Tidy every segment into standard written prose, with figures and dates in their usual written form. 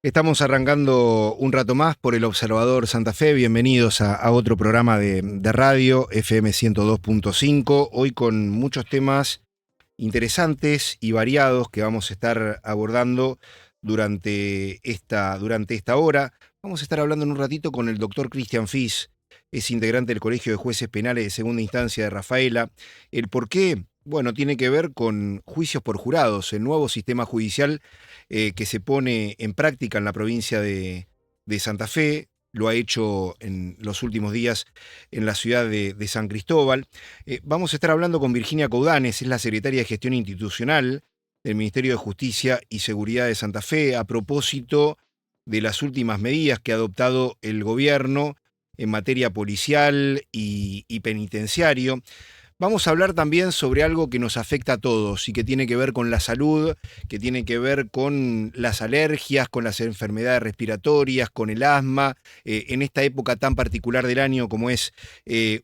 Estamos arrancando un rato más por El Observador Santa Fe. Bienvenidos a otro programa de radio, FM 102.5. Hoy con muchos temas interesantes y variados que vamos a estar abordando durante esta hora. Vamos a estar hablando en un ratito con el doctor Cristian Fis, es integrante del Colegio de Jueces Penales de Segunda Instancia de Rafaela. El por qué, bueno, tiene que ver con juicios por jurados, el nuevo sistema judicial que se pone en práctica en la provincia de Santa Fe. Lo ha hecho en los últimos días en la ciudad de San Cristóbal. Vamos a estar hablando con Virginia Coudanes, es la secretaria de Gestión Institucional del Ministerio de Justicia y Seguridad de Santa Fe, a propósito de las últimas medidas que ha adoptado el gobierno en materia policial y penitenciario. Vamos a hablar también sobre algo que nos afecta a todos y que tiene que ver con la salud, que tiene que ver con las alergias, con las enfermedades respiratorias, con el asma, en esta época tan particular del año como es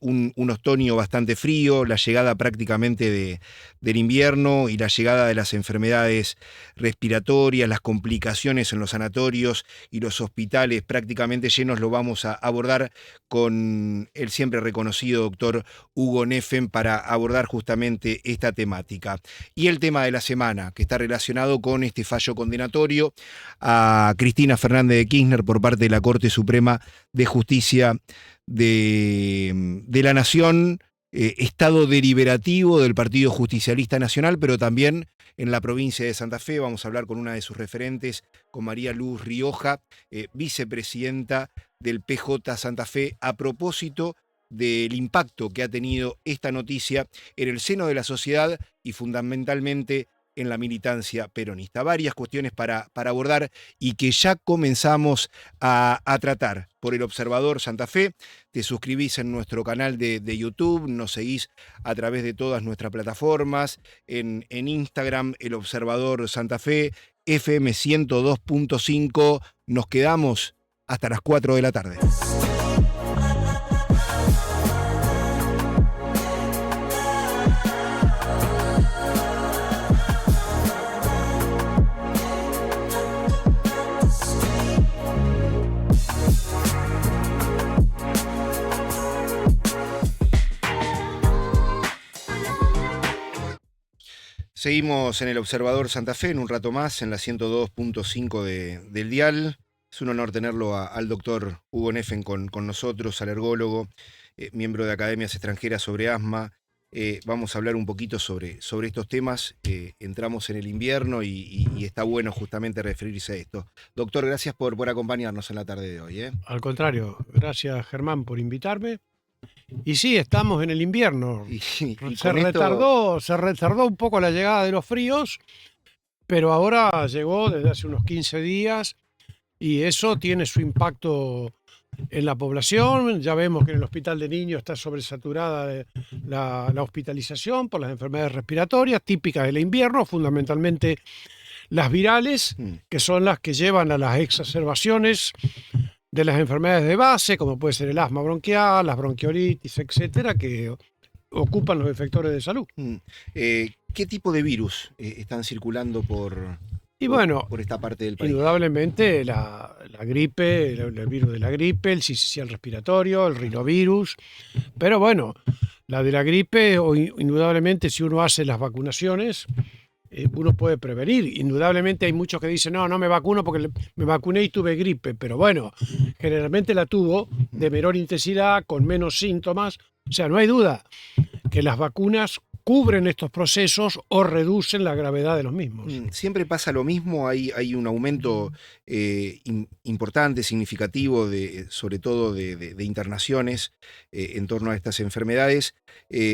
un otoño bastante frío, la llegada prácticamente del invierno y la llegada de las enfermedades respiratorias, las complicaciones en los sanatorios y los hospitales prácticamente llenos. Lo vamos a abordar con el siempre reconocido doctor Hugo Neffen para abordar justamente esta temática. Y el tema de la semana, que está relacionado con este fallo condenatorio a Cristina Fernández de Kirchner por parte de la Corte Suprema de Justicia de la Nación, estado deliberativo del Partido Justicialista Nacional, pero también en la provincia de Santa Fe. Vamos a hablar con una de sus referentes, con María Luz Rioja, vicepresidenta del PJ Santa Fe, a propósito del impacto que ha tenido esta noticia en el seno de la sociedad y fundamentalmente en la militancia peronista. Varias cuestiones para abordar y que ya comenzamos a tratar por El Observador Santa Fe. Te suscribís en nuestro canal de YouTube, nos seguís a través de todas nuestras plataformas, en Instagram, El Observador Santa Fe, FM 102.5. Nos quedamos hasta las 4 de la tarde. Seguimos en El Observador Santa Fe en un rato más, en la 102.5 del dial. Es un honor tenerlo al doctor Hugo Neffen con nosotros, alergólogo, miembro de Academias Extranjeras sobre asma. Vamos a hablar un poquito sobre estos temas. Entramos en el invierno y está bueno justamente referirse a esto. Doctor, gracias por acompañarnos en la tarde de hoy. Al contrario, gracias Germán por invitarme. Y sí, estamos en el invierno. Se retardó un poco la llegada de los fríos, pero ahora llegó desde hace unos 15 días y eso tiene su impacto en la población. Ya vemos que en el hospital de niños está sobresaturada la hospitalización por las enfermedades respiratorias típicas del invierno, fundamentalmente las virales, que son las que llevan a las exacerbaciones de las enfermedades de base, como puede ser el asma bronquial, las bronquiolitis, etcétera, que ocupan los efectores de salud. ¿Qué tipo de virus están circulando por esta parte del país? Indudablemente la gripe, el virus de la gripe, el sincicial respiratorio, el rinovirus, pero bueno, la de la gripe, indudablemente si uno hace las vacunaciones, uno puede prevenir. Indudablemente hay muchos que dicen, no me vacuno porque me vacuné y tuve gripe, pero bueno, generalmente la tuvo de menor intensidad, con menos síntomas. O sea, no hay duda que las vacunas cubren estos procesos o reducen la gravedad de los mismos. Siempre pasa lo mismo, hay un aumento importante, significativo, sobre todo de internaciones en torno a estas enfermedades.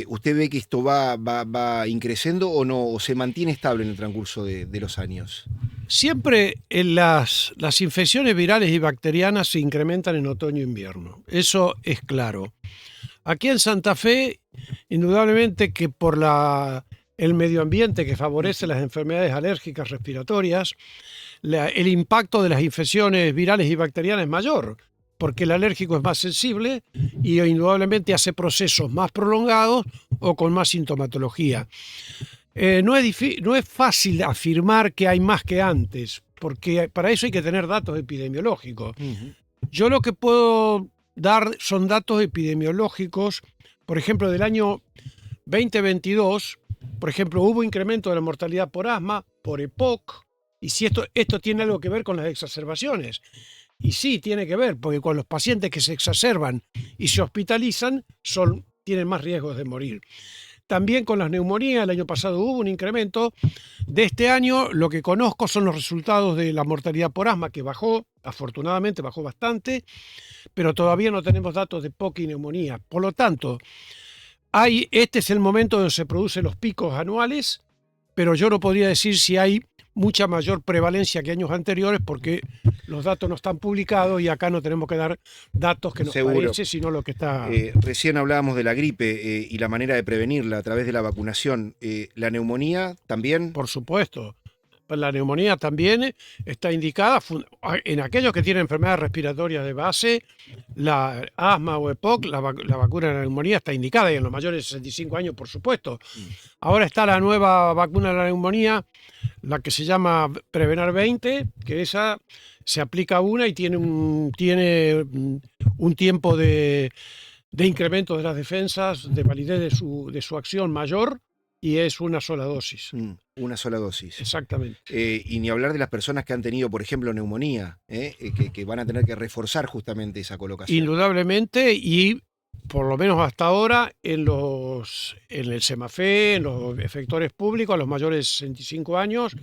¿Usted ve que esto va increciendo o no, o se mantiene estable en el transcurso de los años? Siempre las infecciones virales y bacterianas se incrementan en otoño e invierno, eso es claro. Aquí en Santa Fe, indudablemente que por el medio ambiente que favorece las enfermedades alérgicas respiratorias, el impacto de las infecciones virales y bacterianas es mayor, porque el alérgico es más sensible y indudablemente hace procesos más prolongados o con más sintomatología. No es fácil afirmar que hay más que antes, porque para eso hay que tener datos epidemiológicos. Yo lo que puedo dar son datos epidemiológicos, por ejemplo, del año 2022, por ejemplo, hubo incremento de la mortalidad por asma, por EPOC, y si esto tiene algo que ver con las exacerbaciones. Y sí, tiene que ver, porque con los pacientes que se exacerban y se hospitalizan tienen más riesgos de morir. También con las neumonías, el año pasado hubo un incremento. De este año, lo que conozco son los resultados de la mortalidad por asma, que bajó, afortunadamente bajó bastante, pero todavía no tenemos datos de EPOC y neumonía. Por lo tanto, este es el momento donde se producen los picos anuales, pero yo no podría decir si hay mucha mayor prevalencia que años anteriores porque los datos no están publicados y acá no tenemos que dar datos que nos parece, sino lo que está... Recién hablábamos de la gripe y la manera de prevenirla a través de la vacunación. ¿La neumonía también? Por supuesto. La neumonía también está indicada en aquellos que tienen enfermedades respiratorias de base, la asma o EPOC, la vacuna de la neumonía está indicada, y en los mayores de 65 años, por supuesto. Ahora está la nueva vacuna de la neumonía, la que se llama Prevenar 20, que esa se aplica una y tiene un tiempo de incremento de las defensas, de validez de su acción mayor, y es una sola dosis. Una sola dosis. Exactamente. Y ni hablar de las personas que han tenido, por ejemplo, neumonía, que van a tener que reforzar justamente esa colocación. Indudablemente, y por lo menos hasta ahora, en el SEMAFE, en los efectores públicos, a los mayores de 65 años,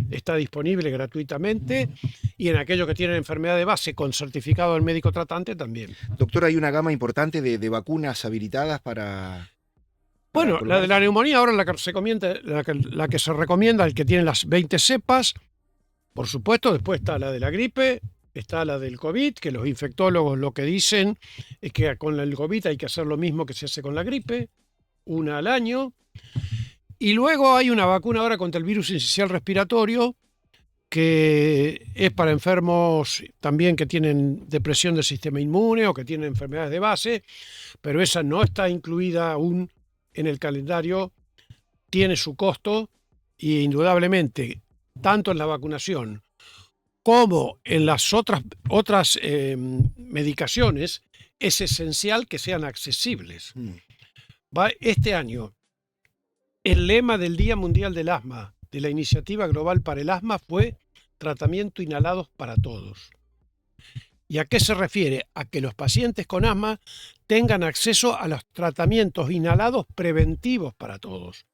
está disponible gratuitamente, y en aquellos que tienen enfermedad de base con certificado del médico tratante también. Doctor, ¿hay una gama importante de vacunas habilitadas para...? Bueno, la de la neumonía ahora la que se recomienda, el que tiene las 20 cepas, por supuesto. Después está la de la gripe, está la del COVID, que los infectólogos lo que dicen es que con el COVID hay que hacer lo mismo que se hace con la gripe, una al año. Y luego hay una vacuna ahora contra el virus sincicial respiratorio, que es para enfermos también que tienen depresión del sistema inmune o que tienen enfermedades de base, pero esa no está incluida aún en el calendario, tiene su costo, y indudablemente, tanto en la vacunación como en las otras medicaciones, es esencial que sean accesibles. Este año, el lema del Día Mundial del Asma, de la Iniciativa Global para el Asma, fue tratamiento inhalados para todos. ¿Y a qué se refiere? A que los pacientes con asma tengan acceso a los tratamientos inhalados preventivos para todos.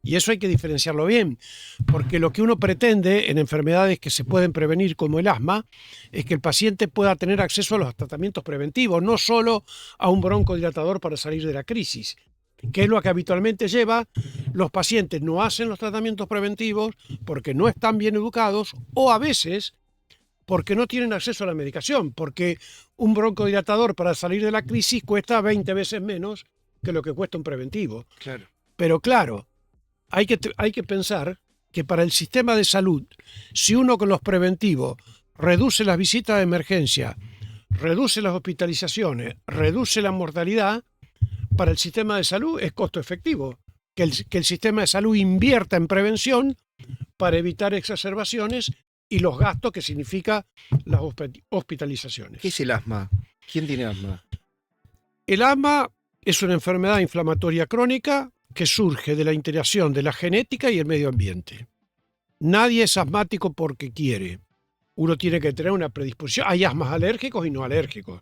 Y eso hay que diferenciarlo bien, porque lo que uno pretende en enfermedades que se pueden prevenir como el asma es que el paciente pueda tener acceso a los tratamientos preventivos, no solo a un broncodilatador para salir de la crisis, que es lo que habitualmente lleva. Los pacientes no hacen los tratamientos preventivos porque no están bien educados, o a veces porque no tienen acceso a la medicación, porque un broncodilatador para salir de la crisis cuesta 20 veces menos que lo que cuesta un preventivo. Claro. Pero claro, hay que pensar que para el sistema de salud, si uno con los preventivos reduce las visitas de emergencia, reduce las hospitalizaciones, reduce la mortalidad, para el sistema de salud es costo efectivo. Que el sistema de salud invierta en prevención para evitar exacerbaciones y los gastos que significa las hospitalizaciones. ¿Qué es el asma? ¿Quién tiene asma? El asma es una enfermedad inflamatoria crónica que surge de la interacción de la genética y el medio ambiente. Nadie es asmático porque quiere. Uno tiene que tener una predisposición. Hay asmas alérgicos y no alérgicos.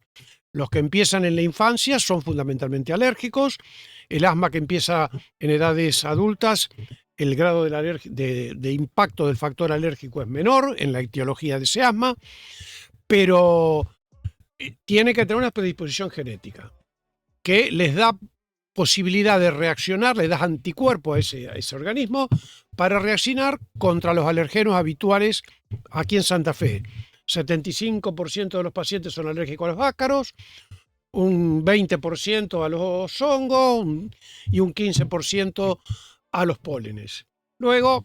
Los que empiezan en la infancia son fundamentalmente alérgicos. El asma que empieza en edades adultas, el grado de impacto del factor alérgico es menor en la etiología de ese asma, pero tiene que tener una predisposición genética que les da posibilidad de reaccionar, le da anticuerpos a ese organismo para reaccionar contra los alergenos habituales aquí en Santa Fe. 75% de los pacientes son alérgicos a los ácaros, un 20% a los hongos y un 15% a los pólenes. Luego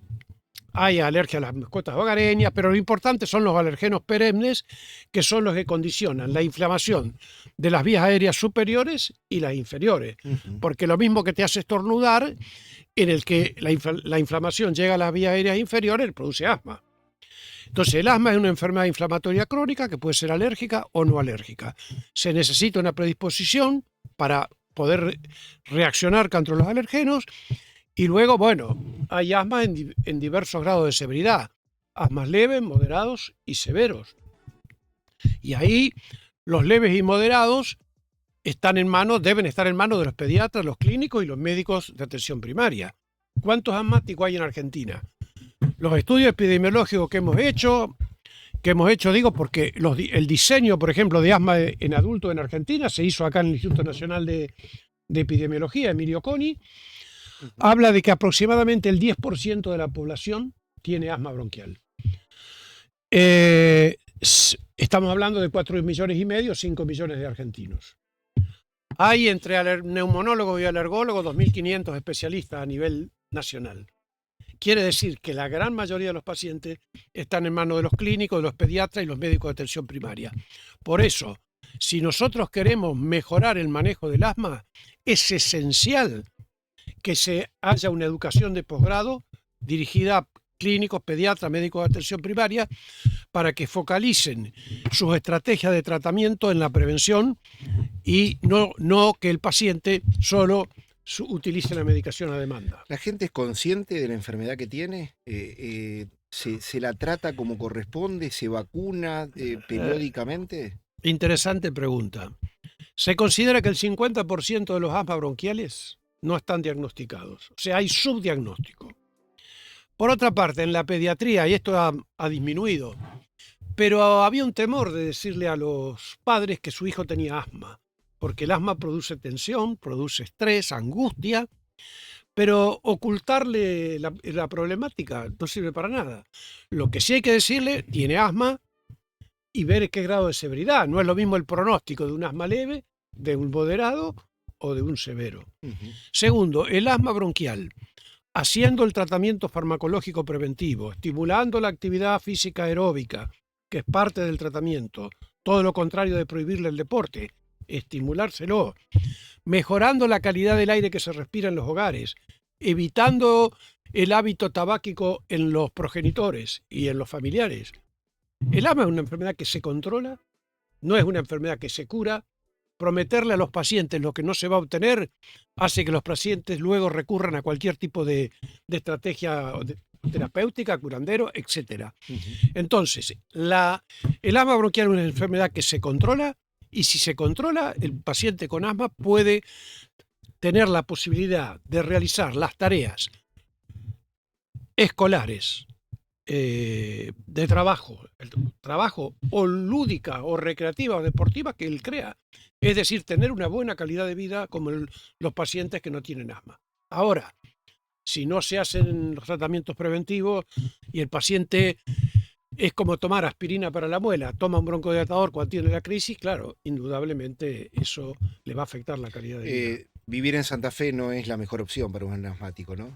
hay alergia a las mascotas hogareñas, pero lo importante son los alergenos perennes, que son los que condicionan la inflamación de las vías aéreas superiores y las inferiores. Porque lo mismo que te hace estornudar, en el que la inflamación llega a las vías aéreas inferiores, produce asma. Entonces, el asma es una enfermedad inflamatoria crónica que puede ser alérgica o no alérgica. Se necesita una predisposición para poder reaccionar contra los alergenos y luego, bueno, hay asma en diversos grados de severidad. Asmas leves, moderados y severos. Y ahí los leves y moderados deben estar en manos de los pediatras, los clínicos y los médicos de atención primaria. ¿Cuántos asmáticos hay en Argentina? Los estudios epidemiológicos que hemos hecho digo, porque el diseño, por ejemplo, de asma en adultos en Argentina se hizo acá en el Instituto Nacional de Epidemiología, Emilio Coni, habla de que aproximadamente el 10% de la población tiene asma bronquial. Estamos hablando de 4,5 millones, 5 millones de argentinos. Hay entre neumonólogos y alergólogos 2.500 especialistas a nivel nacional. Quiere decir que la gran mayoría de los pacientes están en manos de los clínicos, de los pediatras y los médicos de atención primaria. Por eso, si nosotros queremos mejorar el manejo del asma, es esencial que haya una educación de posgrado dirigida a clínicos, pediatras, médicos de atención primaria, para que focalicen sus estrategias de tratamiento en la prevención y no que el paciente solo utilice la medicación a demanda. ¿La gente es consciente de la enfermedad que tiene? ¿Se la trata como corresponde? ¿Se vacuna periódicamente? Interesante pregunta. Se considera que el 50% de los asmas bronquiales no están diagnosticados. O sea, hay subdiagnóstico. Por otra parte, en la pediatría, y esto ha disminuido, pero había un temor de decirle a los padres que su hijo tenía asma, porque el asma produce tensión, produce estrés, angustia, pero ocultarle la problemática no sirve para nada. Lo que sí hay que decirle, tiene asma y ver qué grado de severidad. No es lo mismo el pronóstico de un asma leve, de un moderado o de un severo. Segundo, el asma bronquial. Haciendo el tratamiento farmacológico preventivo, estimulando la actividad física aeróbica, que es parte del tratamiento, todo lo contrario de prohibirle el deporte, estimulárselo, mejorando la calidad del aire que se respira en los hogares, evitando el hábito tabáquico en los progenitores y en los familiares. El asma es una enfermedad que se controla, no es una enfermedad que se cura. Prometerle a los pacientes lo que no se va a obtener hace que los pacientes luego recurran a cualquier tipo de estrategia terapéutica, curandero, etc. Entonces, el asma bronquial es una enfermedad que se controla y si se controla, el paciente con asma puede tener la posibilidad de realizar las tareas escolares, de trabajo o lúdica o recreativa o deportiva que él crea. Es decir, tener una buena calidad de vida como los pacientes que no tienen asma. Ahora, si no se hacen los tratamientos preventivos y el paciente es como tomar aspirina para la muela, toma un broncodilatador cuando tiene la crisis, claro, indudablemente eso le va a afectar la calidad de vida. Vivir en Santa Fe no es la mejor opción para un asmático, ¿no?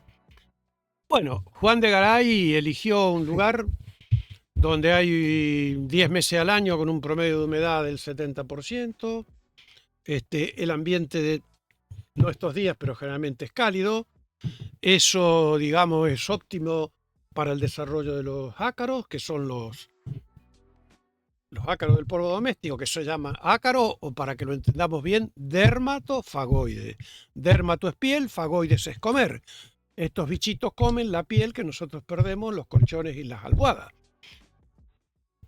Bueno, Juan de Garay eligió un lugar donde hay 10 meses al año con un promedio de humedad del 70%. El ambiente no estos días, pero generalmente es cálido. Eso, digamos, es óptimo para el desarrollo de los ácaros, que son los ácaros del polvo doméstico, que se llama ácaro, o para que lo entendamos bien, dermatofagoide. Dermato es piel, fagoides es comer. Estos bichitos comen la piel que nosotros perdemos, los colchones y las almohadas.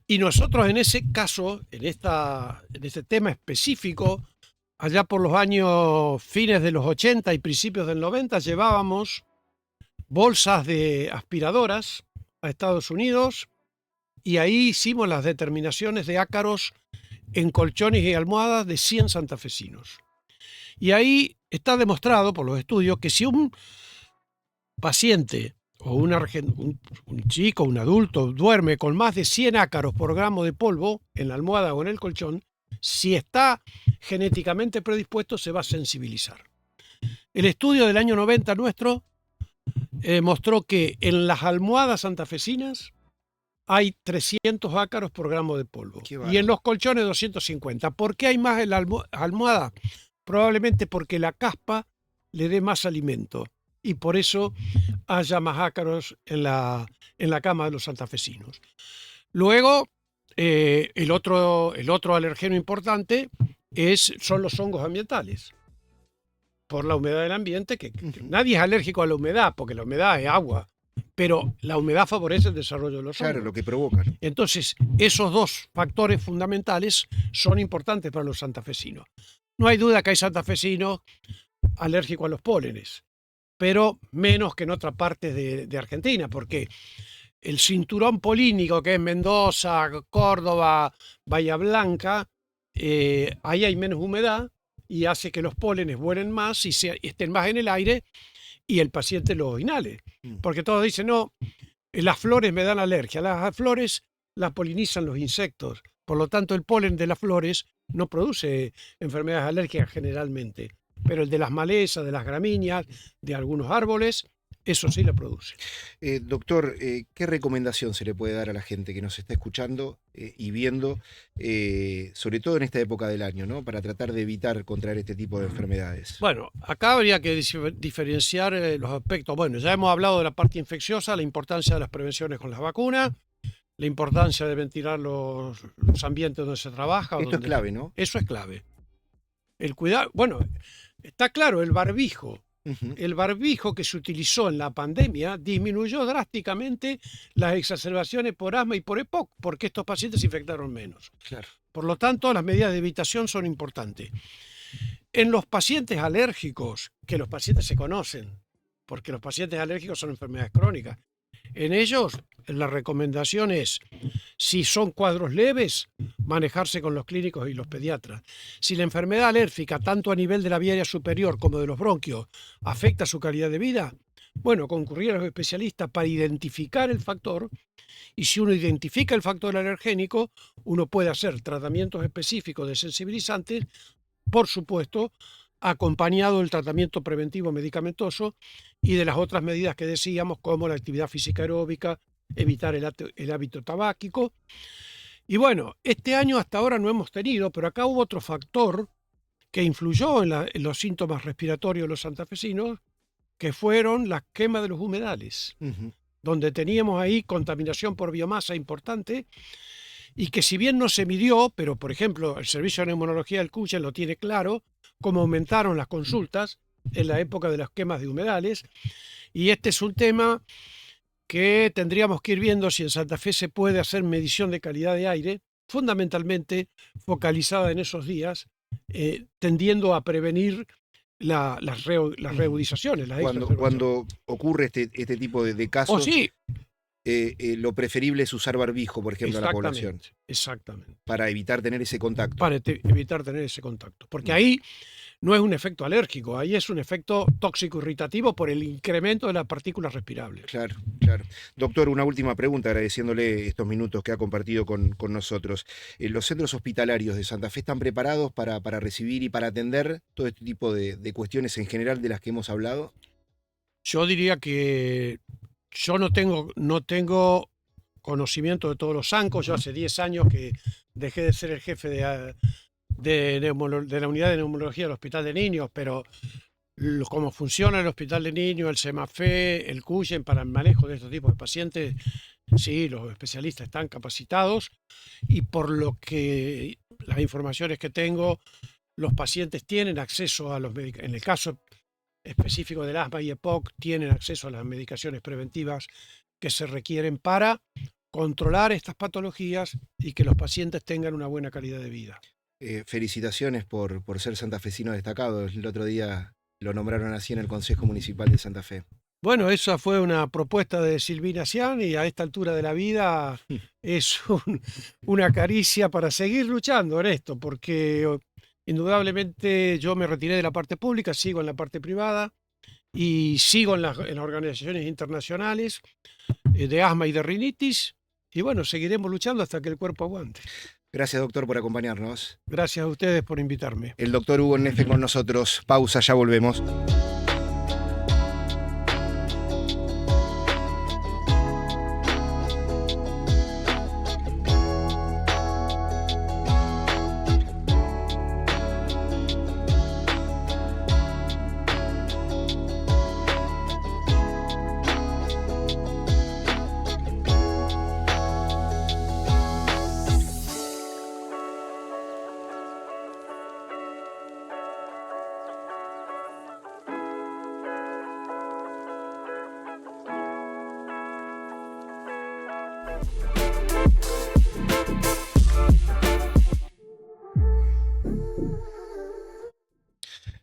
Y nosotros en ese caso, en este tema específico, allá por los años fines de los 80 y principios del 90, llevábamos bolsas de aspiradoras a Estados Unidos y ahí hicimos las determinaciones de ácaros en colchones y almohadas de 100 santafesinos. Y ahí está demostrado por los estudios que si un paciente o un chico, un adulto, duerme con más de 100 ácaros por gramo de polvo en la almohada o en el colchón, si está genéticamente predispuesto se va a sensibilizar. El estudio del año 90 nuestro mostró que en las almohadas santafesinas hay 300 ácaros por gramo de polvo y en los colchones 250. ¿Por qué hay más en la almohada? Probablemente porque la caspa le dé más alimento y por eso haya más ácaros en la cama de los santafesinos. Luego, el otro alergeno importante son los hongos ambientales, por la humedad del ambiente, que nadie es alérgico a la humedad, porque la humedad es agua, pero la humedad favorece el desarrollo de los hongos. Claro, lo que provocan. Entonces, esos dos factores fundamentales son importantes para los santafesinos. No hay duda que hay santafesinos alérgicos a los pólenes, pero menos que en otras partes de Argentina, porque el cinturón polínico, que es Mendoza, Córdoba, Bahía Blanca, ahí hay menos humedad y hace que los pólenes vuelen más y estén más en el aire y el paciente lo inhale. Porque todos dicen, no, las flores me dan alergia. Las flores las polinizan los insectos, por lo tanto el polen de las flores no produce enfermedades alérgicas generalmente, pero el de las malezas, de las gramíneas, de algunos árboles, eso sí la produce. Doctor, ¿qué recomendación se le puede dar a la gente que nos está escuchando y viendo, sobre todo en esta época del año, ¿no? Para tratar de evitar contraer este tipo de enfermedades? Bueno, acá habría que diferenciar los aspectos. Bueno, ya hemos hablado de la parte infecciosa, la importancia de las prevenciones con las vacunas, la importancia de ventilar los ambientes donde se trabaja. Esto es clave, ¿no? Eso es clave. El cuidado, bueno, está claro, el barbijo. El barbijo que se utilizó en la pandemia disminuyó drásticamente las exacerbaciones por asma y por EPOC, porque estos pacientes se infectaron menos. Claro. Por lo tanto, las medidas de evitación son importantes. En los pacientes alérgicos, que los pacientes se conocen, porque los pacientes alérgicos son enfermedades crónicas, en ellos la recomendación es, si son cuadros leves, manejarse con los clínicos y los pediatras. Si la enfermedad alérgica, tanto a nivel de la vía aérea superior como de los bronquios, afecta su calidad de vida, bueno, concurrir a los especialistas para identificar el factor, y si uno identifica el factor alergénico, uno puede hacer tratamientos específicos de sensibilizantes, por supuesto, acompañado del tratamiento preventivo medicamentoso y de las otras medidas que decíamos, como la actividad física aeróbica, evitar el hábito tabáquico. Y bueno, este año hasta ahora no hemos tenido, pero acá hubo otro factor que influyó en los síntomas respiratorios de los santafesinos, que fueron las quemas de los humedales, donde teníamos ahí contaminación por biomasa importante, y que si bien no se midió, pero por ejemplo el Servicio de Neumonología del CUYE lo tiene claro, cómo aumentaron las consultas en la época de las quemas de humedales, y este es un tema que tendríamos que ir viendo si en Santa Fe se puede hacer medición de calidad de aire, fundamentalmente focalizada en esos días, tendiendo a prevenir las reagudizaciones. Cuando ocurre este tipo de casos, sí. Lo preferible es usar barbijo, por ejemplo, a la población. Exactamente. Para evitar tener ese contacto. Para evitar tener ese contacto. Porque ahí no es un efecto alérgico, ahí es un efecto tóxico irritativo por el incremento de las partículas respirables. Claro, claro. Doctor, una última pregunta, agradeciéndole estos minutos que ha compartido con nosotros. ¿Los centros hospitalarios de Santa Fe están preparados para recibir y para atender todo este tipo de cuestiones en general de las que hemos hablado? Yo diría que yo no tengo conocimiento de todos los SANCOS. Yo hace 10 años que dejé de ser el jefe de la unidad de neumología del Hospital de Niños, pero cómo funciona el Hospital de Niños, el SEMAFE, el CUYEN para el manejo de estos tipos de pacientes, sí, los especialistas están capacitados, y por lo que las informaciones que tengo, los pacientes tienen acceso a los medicamentos. En el caso específico del asma y EPOC, tienen acceso a las medicaciones preventivas que se requieren para controlar estas patologías y que los pacientes tengan una buena calidad de vida. Felicitaciones por ser santafesino destacado. El otro día lo nombraron así en el Consejo Municipal de Santa Fe. Bueno, esa fue una propuesta de Silvina Cian, y a esta altura de la vida es una caricia para seguir luchando en esto, porque indudablemente yo me retiré de la parte pública, sigo en la parte privada y sigo en las organizaciones internacionales de asma y de rinitis, y bueno, seguiremos luchando hasta que el cuerpo aguante. Gracias, doctor, por acompañarnos. Gracias a ustedes por invitarme. El doctor Hugo Nefe con nosotros. Pausa, ya volvemos.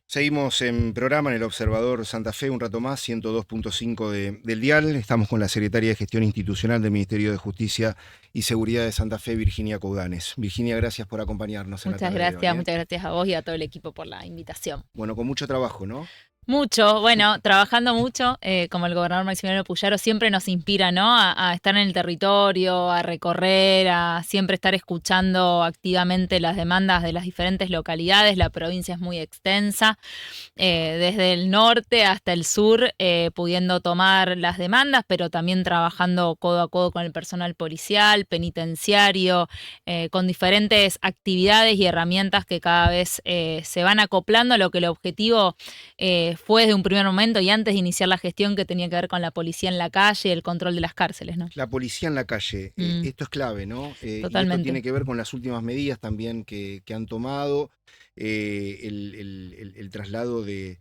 Seguimos en programa en el Observador Santa Fe, un rato más, 102.5 del dial. Estamos con la Secretaria de Gestión Institucional del Ministerio de Justicia y Seguridad de Santa Fe, Virginia Coudanes. Virginia, gracias por acompañarnos en la tarde de hoy, Muchas gracias a vos y a todo el equipo por la invitación. Bueno, con mucho trabajo, ¿no? Mucho, trabajando mucho, como el gobernador Maximiliano Puyaro siempre nos inspira, ¿no? A estar en el territorio, a recorrer, a siempre estar escuchando activamente las demandas de las diferentes localidades. La provincia es muy extensa, desde el norte hasta el sur, pudiendo tomar las demandas, pero también trabajando codo a codo con el personal policial, penitenciario, con diferentes actividades y herramientas que cada vez se van acoplando a lo que el objetivo fue desde un primer momento y antes de iniciar la gestión, que tenía que ver con la policía en la calle y el control de las cárceles, ¿no? La policía en la calle, esto es clave, ¿no? Totalmente. Y esto tiene que ver con las últimas medidas también que han tomado, el traslado de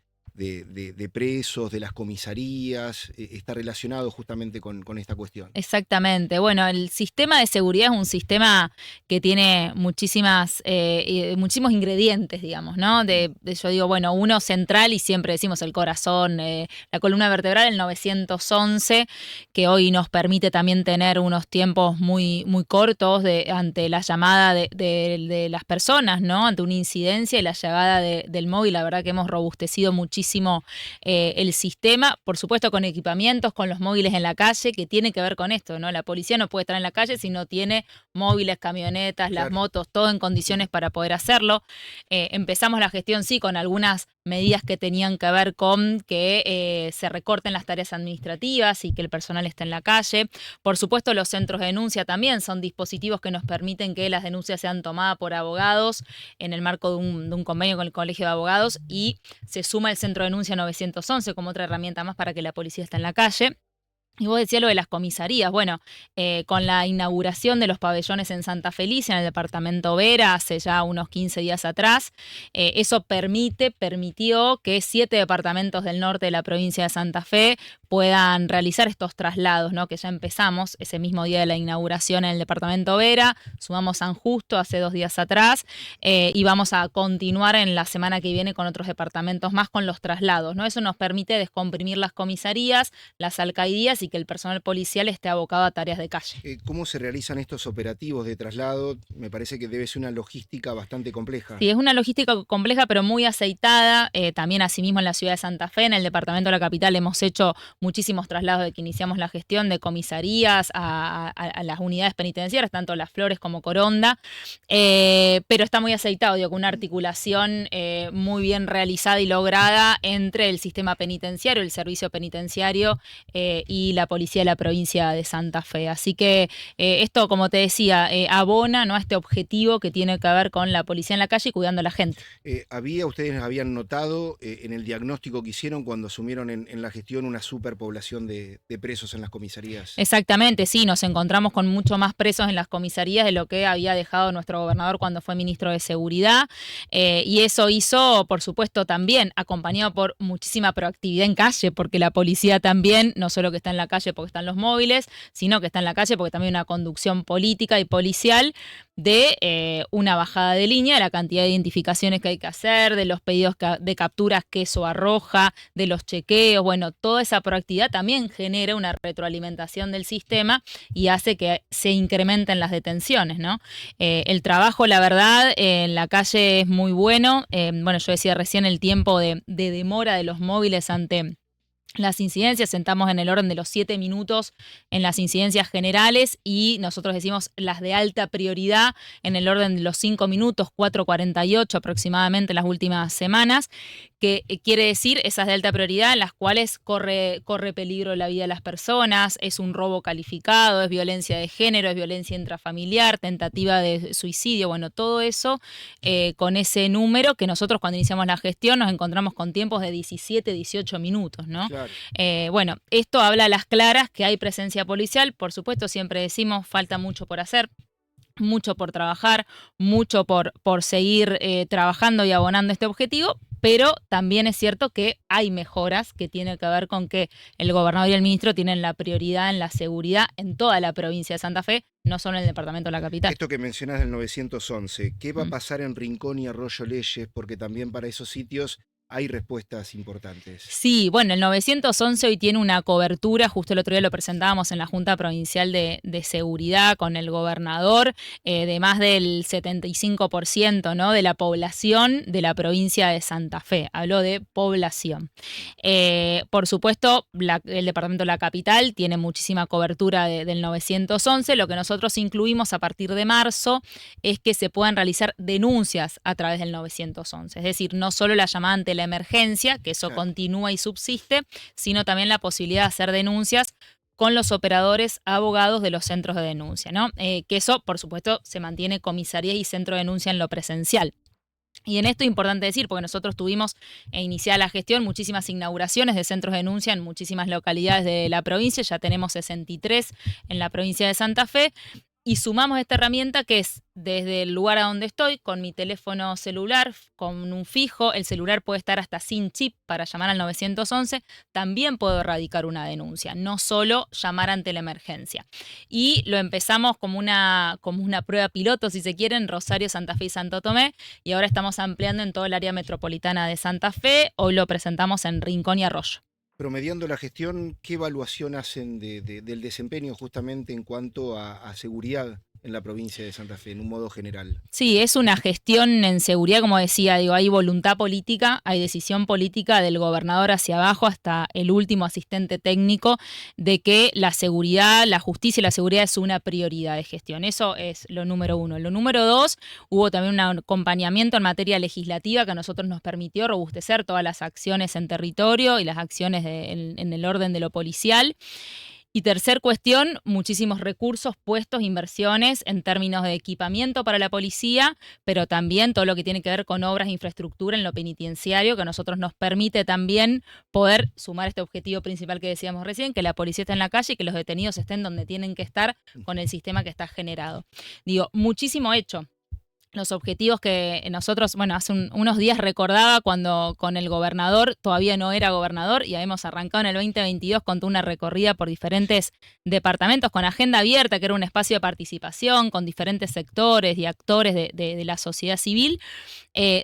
presos, de las comisarías, está relacionado justamente con esta cuestión. Exactamente. Bueno, el sistema de seguridad es un sistema que tiene muchísimos ingredientes, digamos, ¿no? Yo digo, bueno, uno central y siempre decimos el corazón, la columna vertebral, el 911, que hoy nos permite también tener unos tiempos muy, muy cortos ante la llamada de las personas, ¿no? Ante una incidencia y la llegada del móvil. La verdad que hemos robustecido muchísimo el sistema, por supuesto con equipamientos, con los móviles en la calle, que tiene que ver con esto, ¿no? La policía no puede estar en la calle si no tiene móviles, camionetas, las motos, todo en condiciones para poder hacerlo. Empezamos la gestión, sí, con algunas medidas que tenían que ver con que se recorten las tareas administrativas y que el personal esté en la calle. Por supuesto, los centros de denuncia también son dispositivos que nos permiten que las denuncias sean tomadas por abogados en el marco de un convenio con el Colegio de Abogados, y se suma el centro de denuncia 911 como otra herramienta más para que la policía esté en la calle. Y vos decías lo de las comisarías. Bueno, con la inauguración de los pabellones en Santa Felicia, en el departamento Vera, hace ya unos 15 días atrás, eso permitió que 7 departamentos del norte de la provincia de Santa Fe puedan realizar estos traslados, ¿no? Que ya empezamos ese mismo día de la inauguración en el departamento Vera, sumamos San Justo hace 2 días atrás, y vamos a continuar en la semana que viene con otros departamentos más con los traslados, ¿no? Eso nos permite descomprimir las comisarías, las alcaidías, y que el personal policial esté abocado a tareas de calle. ¿Cómo se realizan estos operativos de traslado? Me parece que debe ser una logística bastante compleja. Sí, es una logística compleja, pero muy aceitada. También asimismo en la ciudad de Santa Fe, en el departamento de la capital, hemos hecho muchísimos traslados de que iniciamos la gestión de comisarías a las unidades penitenciarias, tanto Las Flores como Coronda, pero está muy aceitado, digo, con una articulación muy bien realizada y lograda entre el sistema penitenciario, el servicio penitenciario y la policía de la provincia de Santa Fe. Así que esto, como te decía, abona, ¿no?, a este objetivo que tiene que ver con la policía en la calle y cuidando a la gente. Ustedes habían notado en el diagnóstico que hicieron cuando asumieron en la gestión una superpoblación de presos en las comisarías. Exactamente, sí, nos encontramos con mucho más presos en las comisarías de lo que había dejado nuestro gobernador cuando fue ministro de Seguridad, y eso hizo, por supuesto, también acompañado por muchísima proactividad en calle, porque la policía también, no solo que está en la calle porque están los móviles, sino que está en la calle porque también hay una conducción política y policial de una bajada de línea, de la cantidad de identificaciones que hay que hacer, de los pedidos de capturas que eso arroja, de los chequeos. Bueno, toda esa proactividad también genera una retroalimentación del sistema y hace que se incrementen las detenciones, ¿no? El trabajo, la verdad, en la calle es muy bueno. Bueno, yo decía recién el tiempo de demora de los móviles ante las incidencias, sentamos en el orden de los 7 minutos en las incidencias generales, y nosotros decimos las de alta prioridad en el orden de los 5 minutos, 4:48 aproximadamente en las últimas semanas, que quiere decir esas de alta prioridad en las cuales corre peligro la vida de las personas, es un robo calificado, es violencia de género, es violencia intrafamiliar, tentativa de suicidio. Bueno, todo eso con ese número que nosotros cuando iniciamos la gestión nos encontramos con tiempos de 17, 18 minutos, ¿no? Claro. Bueno, esto habla a las claras que hay presencia policial. Por supuesto, siempre decimos, falta mucho por hacer, mucho por trabajar, mucho por seguir trabajando y abonando este objetivo, pero también es cierto que hay mejoras que tienen que ver con que el gobernador y el ministro tienen la prioridad en la seguridad en toda la provincia de Santa Fe, no solo en el departamento de la capital. Esto que mencionás del 911, ¿qué va a pasar en Rincón y Arroyo Leyes? Porque también para esos sitios hay respuestas importantes. Sí, bueno, el 911 hoy tiene una cobertura, justo el otro día lo presentábamos en la Junta Provincial de Seguridad con el gobernador, de más del 75%, ¿no?, de la población de la provincia de Santa Fe. Habló de población. Por supuesto, el departamento de la capital tiene muchísima cobertura del 911. Lo que nosotros incluimos a partir de marzo es que se puedan realizar denuncias a través del 911. Es decir, no solo la llamada ante la emergencia, que eso continúa y subsiste, sino también la posibilidad de hacer denuncias con los operadores abogados de los centros de denuncia, ¿no? Que eso, por supuesto, se mantiene comisaría y centro de denuncia en lo presencial. Y en esto es importante decir, porque nosotros tuvimos iniciada la gestión muchísimas inauguraciones de centros de denuncia en muchísimas localidades de la provincia, ya tenemos 63 en la provincia de Santa Fe, y sumamos esta herramienta que es desde el lugar a donde estoy, con mi teléfono celular, con un fijo, el celular puede estar hasta sin chip para llamar al 911, también puedo erradicar una denuncia, no solo llamar ante la emergencia. Y lo empezamos como una prueba piloto, si se quiere, en Rosario, Santa Fe y Santo Tomé, y ahora estamos ampliando en todo el área metropolitana de Santa Fe, hoy lo presentamos en Rincón y Arroyo. Promediando la gestión, ¿qué evaluación hacen del desempeño justamente en cuanto a seguridad en la provincia de Santa Fe, en un modo general? Sí, es una gestión en seguridad, como decía, hay voluntad política, hay decisión política del gobernador hacia abajo hasta el último asistente técnico de que la seguridad, la justicia y la seguridad es una prioridad de gestión. Eso es lo número uno. Lo número dos, hubo también un acompañamiento en materia legislativa que a nosotros nos permitió robustecer todas las acciones en territorio y las acciones en el orden de lo policial. Y tercer cuestión, muchísimos recursos puestos, inversiones en términos de equipamiento para la policía, pero también todo lo que tiene que ver con obras de infraestructura en lo penitenciario, que a nosotros nos permite también poder sumar este objetivo principal que decíamos recién, que la policía esté en la calle y que los detenidos estén donde tienen que estar con el sistema que está generado. Muchísimo hecho. Los objetivos que nosotros, hace unos días recordaba cuando con el gobernador, todavía no era gobernador, y habíamos arrancado en el 2022 con toda una recorrida por diferentes departamentos con agenda abierta, que era un espacio de participación con diferentes sectores y actores de la sociedad civil,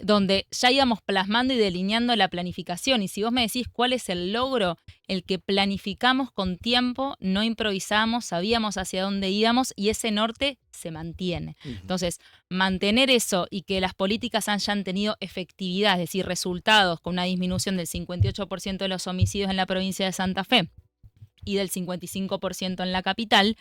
donde ya íbamos plasmando y delineando la planificación. Y si vos me decís cuál es el logro, el que planificamos con tiempo, no improvisamos, sabíamos hacia dónde íbamos y ese norte se mantiene. Entonces, mantener eso y que las políticas hayan tenido efectividad, es decir, resultados con una disminución del 58% de los homicidios en la provincia de Santa Fe y del 55% en la capital,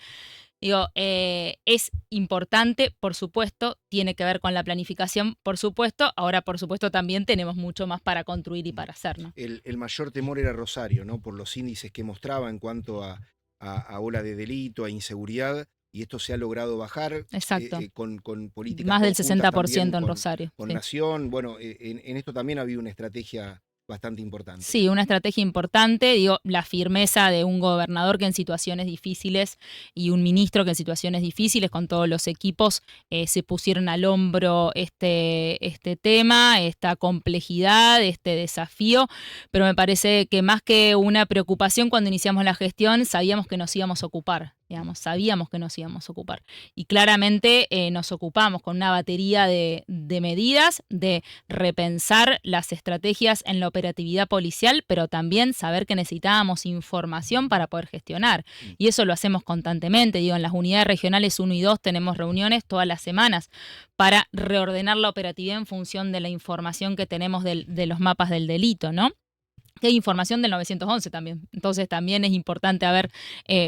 es importante, por supuesto, tiene que ver con la planificación, por supuesto. Ahora, por supuesto, también tenemos mucho más para construir y para hacer, ¿no? El mayor temor era Rosario, ¿no? Por los índices que mostraba en cuanto a ola de delito, a inseguridad, y esto se ha logrado bajar. Exacto. Con políticas más del 60% en con Rosario. Con sí. Nación, en esto también ha habido una estrategia bastante importante. Sí, una estrategia importante, la firmeza de un gobernador que en situaciones difíciles y un ministro que en situaciones difíciles con todos los equipos se pusieron al hombro este tema, esta complejidad, este desafío, pero me parece que más que una preocupación cuando iniciamos la gestión, sabíamos que nos íbamos a ocupar. Sabíamos que nos íbamos a ocupar. Y claramente nos ocupamos con una batería de medidas, de repensar las estrategias en la operatividad policial, pero también saber que necesitábamos información para poder gestionar. Y eso lo hacemos constantemente. En las unidades regionales 1 y 2 tenemos reuniones todas las semanas para reordenar la operatividad en función de la información que tenemos de los mapas del delito, ¿no? Que hay información del 911 también. Entonces también es importante haber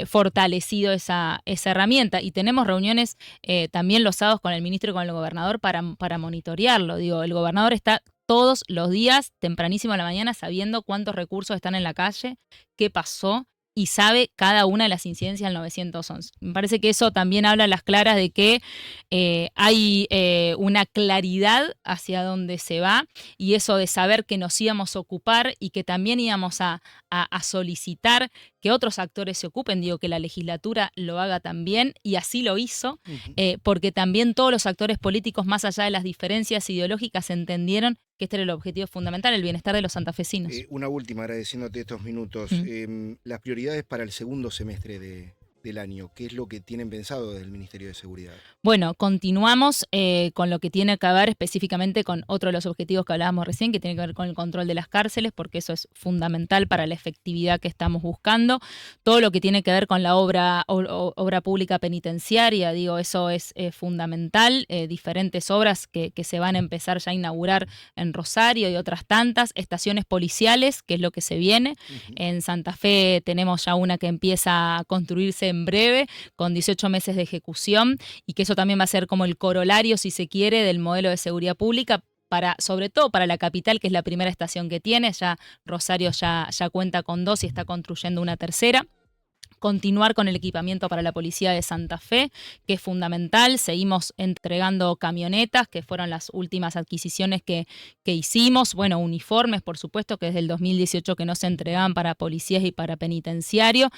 fortalecido esa herramienta. Y tenemos reuniones también los sábados con el ministro y con el gobernador para monitorearlo. El gobernador está todos los días, tempranísimo a la mañana, sabiendo cuántos recursos están en la calle, qué pasó, y sabe cada una de las incidencias del 911. Me parece que eso también habla a las claras de que hay una claridad hacia dónde se va, y eso de saber que nos íbamos a ocupar y que también íbamos a solicitar que otros actores se ocupen, que la legislatura lo haga también, y así lo hizo, porque también todos los actores políticos, más allá de las diferencias ideológicas, entendieron que este era el objetivo fundamental, el bienestar de los santafesinos. Una última, agradeciéndote estos minutos. Las prioridades para el segundo semestre del año, ¿qué es lo que tienen pensado desde el Ministerio de Seguridad? Bueno, continuamos con lo que tiene que ver específicamente con otro de los objetivos que hablábamos recién, que tiene que ver con el control de las cárceles, porque eso es fundamental para la efectividad que estamos buscando. Todo lo que tiene que ver con la obra pública penitenciaria, digo, eso es fundamental. Diferentes obras que se van a empezar ya a inaugurar en Rosario y otras tantas. Estaciones policiales, que es lo que se viene. En Santa Fe tenemos ya una que empieza a construirse en breve, con 18 meses de ejecución, y que eso también va a ser como el corolario, si se quiere, del modelo de seguridad pública, sobre todo para la capital, que es la primera estación que tiene. Ya Rosario ya cuenta con 2 y está construyendo una tercera. Continuar con el equipamiento para la policía de Santa Fe, que es fundamental. Seguimos entregando camionetas, que fueron las últimas adquisiciones que hicimos. Bueno, uniformes, por supuesto, que desde el 2018 que no se entregaban para policías y para penitenciario.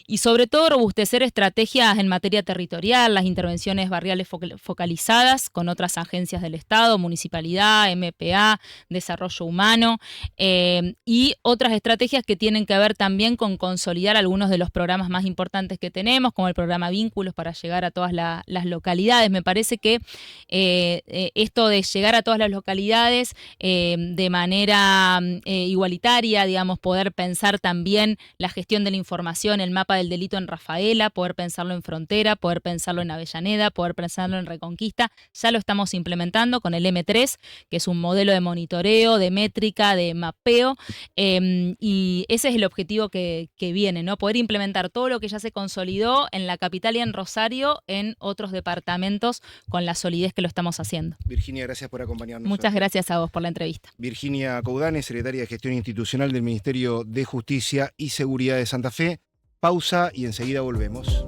Y sobre todo robustecer estrategias en materia territorial, las intervenciones barriales focalizadas con otras agencias del Estado, municipalidad, MPA, desarrollo humano, y otras estrategias que tienen que ver también con consolidar algunos de los programas más importantes que tenemos, como el programa Vínculos para llegar a todas las localidades. Me parece que esto de llegar a todas las localidades de manera igualitaria, digamos, poder pensar también la gestión de la información, el mapa del delito en Rafaela, poder pensarlo en Frontera, poder pensarlo en Avellaneda, poder pensarlo en Reconquista, ya lo estamos implementando con el M3, que es un modelo de monitoreo, de métrica, de mapeo, y ese es el objetivo que viene, ¿no? Poder implementar todo lo que ya se consolidó en la capital y en Rosario en otros departamentos con la solidez que lo estamos haciendo. Virginia, gracias por acompañarnos. Muchas gracias a vos por la entrevista. Virginia Coudane, secretaria de Gestión Institucional del Ministerio de Justicia y Seguridad de Santa Fe. Pausa y enseguida volvemos.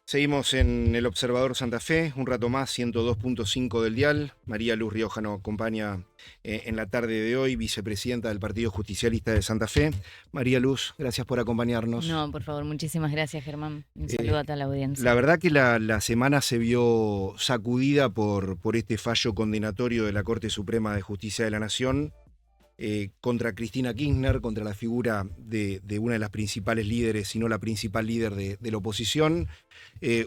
Seguimos en el Observador Santa Fe, un rato más, 102.5 del dial. María Luz Rioja nos acompaña en la tarde de hoy, vicepresidenta del Partido Justicialista de Santa Fe. María Luz, gracias por acompañarnos. No, por favor, muchísimas gracias, Germán. Un saludo a toda la audiencia. La verdad que la semana se vio sacudida por este fallo condenatorio de la Corte Suprema de Justicia de la Nación contra Cristina Kirchner, contra la figura de una de las principales líderes, si no la principal líder de la oposición.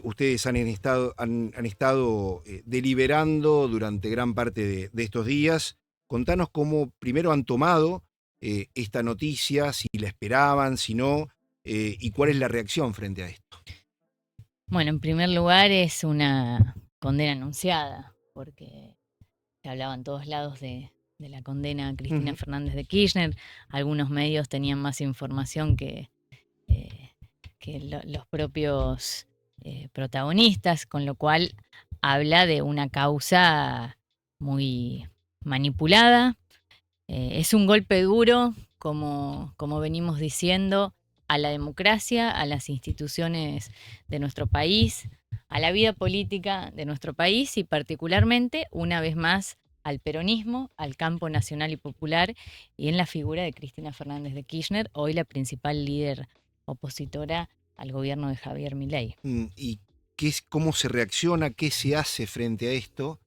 Ustedes han estado deliberando durante gran parte de estos días. Contanos cómo primero han tomado esta noticia, si la esperaban, si no, y cuál es la reacción frente a esto. Bueno, en primer lugar es una condena anunciada, porque se hablaba en todos lados de la condena a Cristina Fernández de Kirchner. Algunos medios tenían más información que los propios protagonistas, con lo cual habla de una causa muy manipulada. Es un golpe duro, como venimos diciendo, a la democracia, a las instituciones de nuestro país, a la vida política de nuestro país y particularmente, una vez más, al peronismo, al campo nacional y popular y en la figura de Cristina Fernández de Kirchner, hoy la principal líder opositora al gobierno de Javier Milei. ¿Y cómo se reacciona? ¿Qué se hace frente a esto?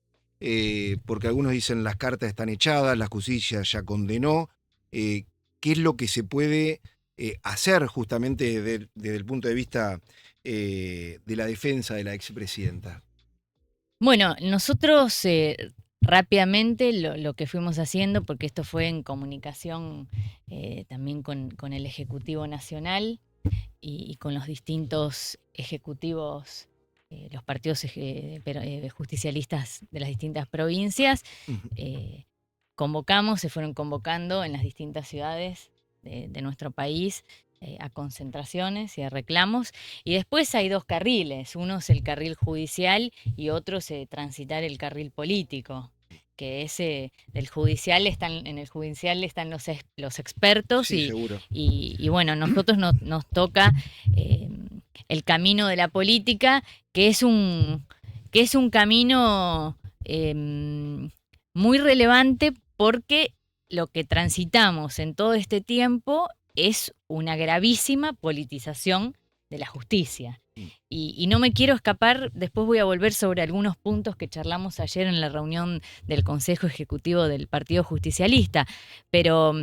Porque algunos dicen las cartas están echadas, la justicia ya condenó. ¿Qué es lo que se puede hacer justamente desde el punto de vista de la defensa de la expresidenta? Bueno, nosotros rápidamente lo que fuimos haciendo, porque esto fue en comunicación también con el Ejecutivo Nacional y con los distintos ejecutivos, los partidos justicialistas de las distintas provincias, se fueron convocando en las distintas ciudades de nuestro país a concentraciones y a reclamos. Y después hay dos carriles, uno es el carril judicial y otro es transitar el carril político. que es del judicial, en el judicial están los expertos, Sí, seguro. Y bueno, nosotros nos toca el camino de la política, que es un camino muy relevante, porque lo que transitamos en todo este tiempo es una gravísima politización de la justicia. Y no me quiero escapar, después voy a volver sobre algunos puntos que charlamos ayer en la reunión del Consejo Ejecutivo del Partido Justicialista, pero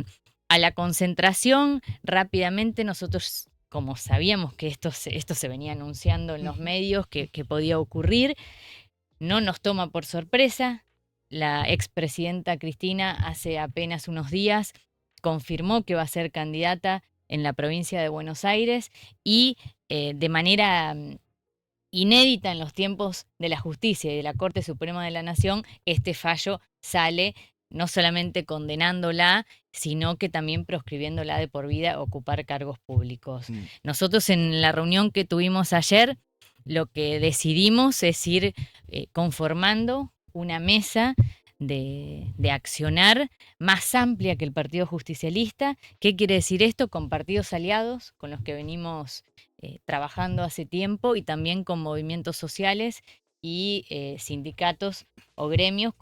a la concentración rápidamente nosotros, como sabíamos que esto se venía anunciando en los medios que podía ocurrir, no nos toma por sorpresa. La expresidenta Cristina hace apenas unos días confirmó que va a ser candidata en la provincia de Buenos Aires y de manera inédita en los tiempos de la justicia y de la Corte Suprema de la Nación, este fallo sale no solamente condenándola, sino que también proscribiéndola de por vida a ocupar cargos públicos. Nosotros en la reunión que tuvimos ayer, lo que decidimos es ir conformando una mesa de accionar más amplia que el Partido Justicialista. ¿Qué quiere decir esto? Con partidos aliados, con los que venimos trabajando hace tiempo, y también con movimientos sociales y sindicatos o gremios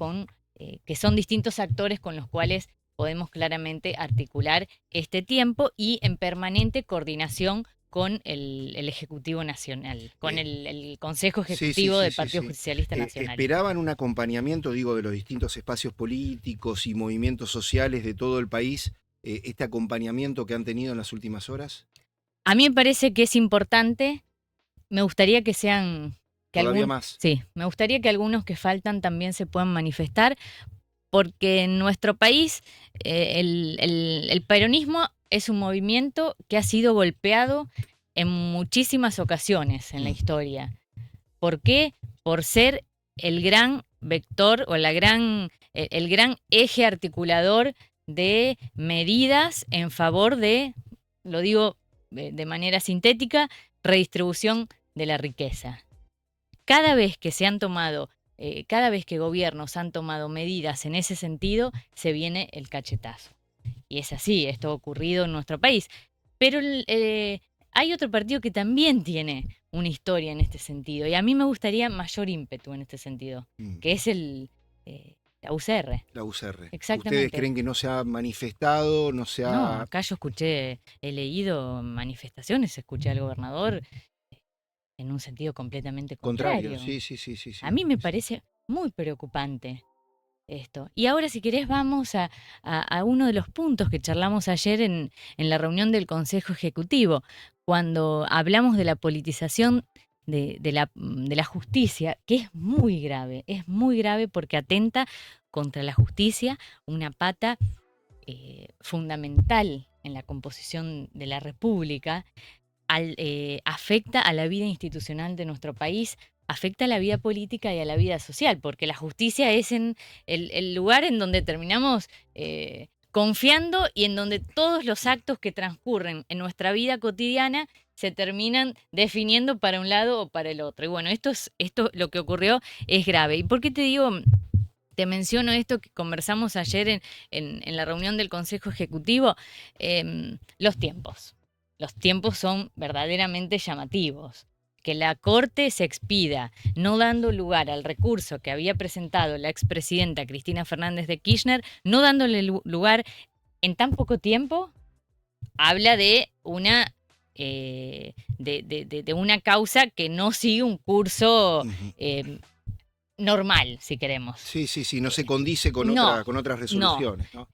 que son distintos actores con los cuales podemos claramente articular este tiempo, y en permanente coordinación con el Ejecutivo Nacional, con el Consejo Ejecutivo del Partido Justicialista Nacional. ¿Esperaban un acompañamiento, digo, de los distintos espacios políticos y movimientos sociales de todo el país, este acompañamiento que han tenido en las últimas horas? A mí me parece que es importante. Me gustaría que sean... Todavía más. Sí, me gustaría que algunos que faltan también se puedan manifestar, porque en nuestro país el peronismo es un movimiento que ha sido golpeado en muchísimas ocasiones en la historia. ¿Por qué? Por ser el gran vector o el gran eje articulador de medidas en favor de, lo digo de manera sintética, redistribución de la riqueza. Cada vez que gobiernos han tomado medidas en ese sentido, se viene el cachetazo. Y es así, esto ha ocurrido en nuestro país. Pero hay otro partido que también tiene una historia en este sentido, y a mí me gustaría mayor ímpetu en este sentido, que es la UCR. La UCR. Exactamente. ¿Ustedes creen que no se ha manifestado, no se ha...? No, acá yo he leído manifestaciones, escuché al gobernador en un sentido completamente contrario. Sí. A mí me parece muy preocupante esto. Y ahora, si querés, vamos a uno de los puntos que charlamos ayer en la reunión del Consejo Ejecutivo, cuando hablamos de la politización de la justicia, que es muy grave porque atenta contra la justicia, una pata fundamental en la composición de la República. Afecta a la vida institucional de nuestro país, afecta a la vida política y a la vida social, porque la justicia es el lugar en donde terminamos confiando, y en donde todos los actos que transcurren en nuestra vida cotidiana se terminan definiendo para un lado o para el otro. Y bueno, esto lo que ocurrió es grave. ¿Y por qué te menciono esto que conversamos ayer en la reunión del Consejo Ejecutivo? Los tiempos. Los tiempos son verdaderamente llamativos. Que la Corte se expida, no dando lugar al recurso que había presentado la expresidenta Cristina Fernández de Kirchner, no dándole lugar en tan poco tiempo, habla de una causa que no sigue un curso normal, si queremos. Sí, no se condice con otras resoluciones. ¿No?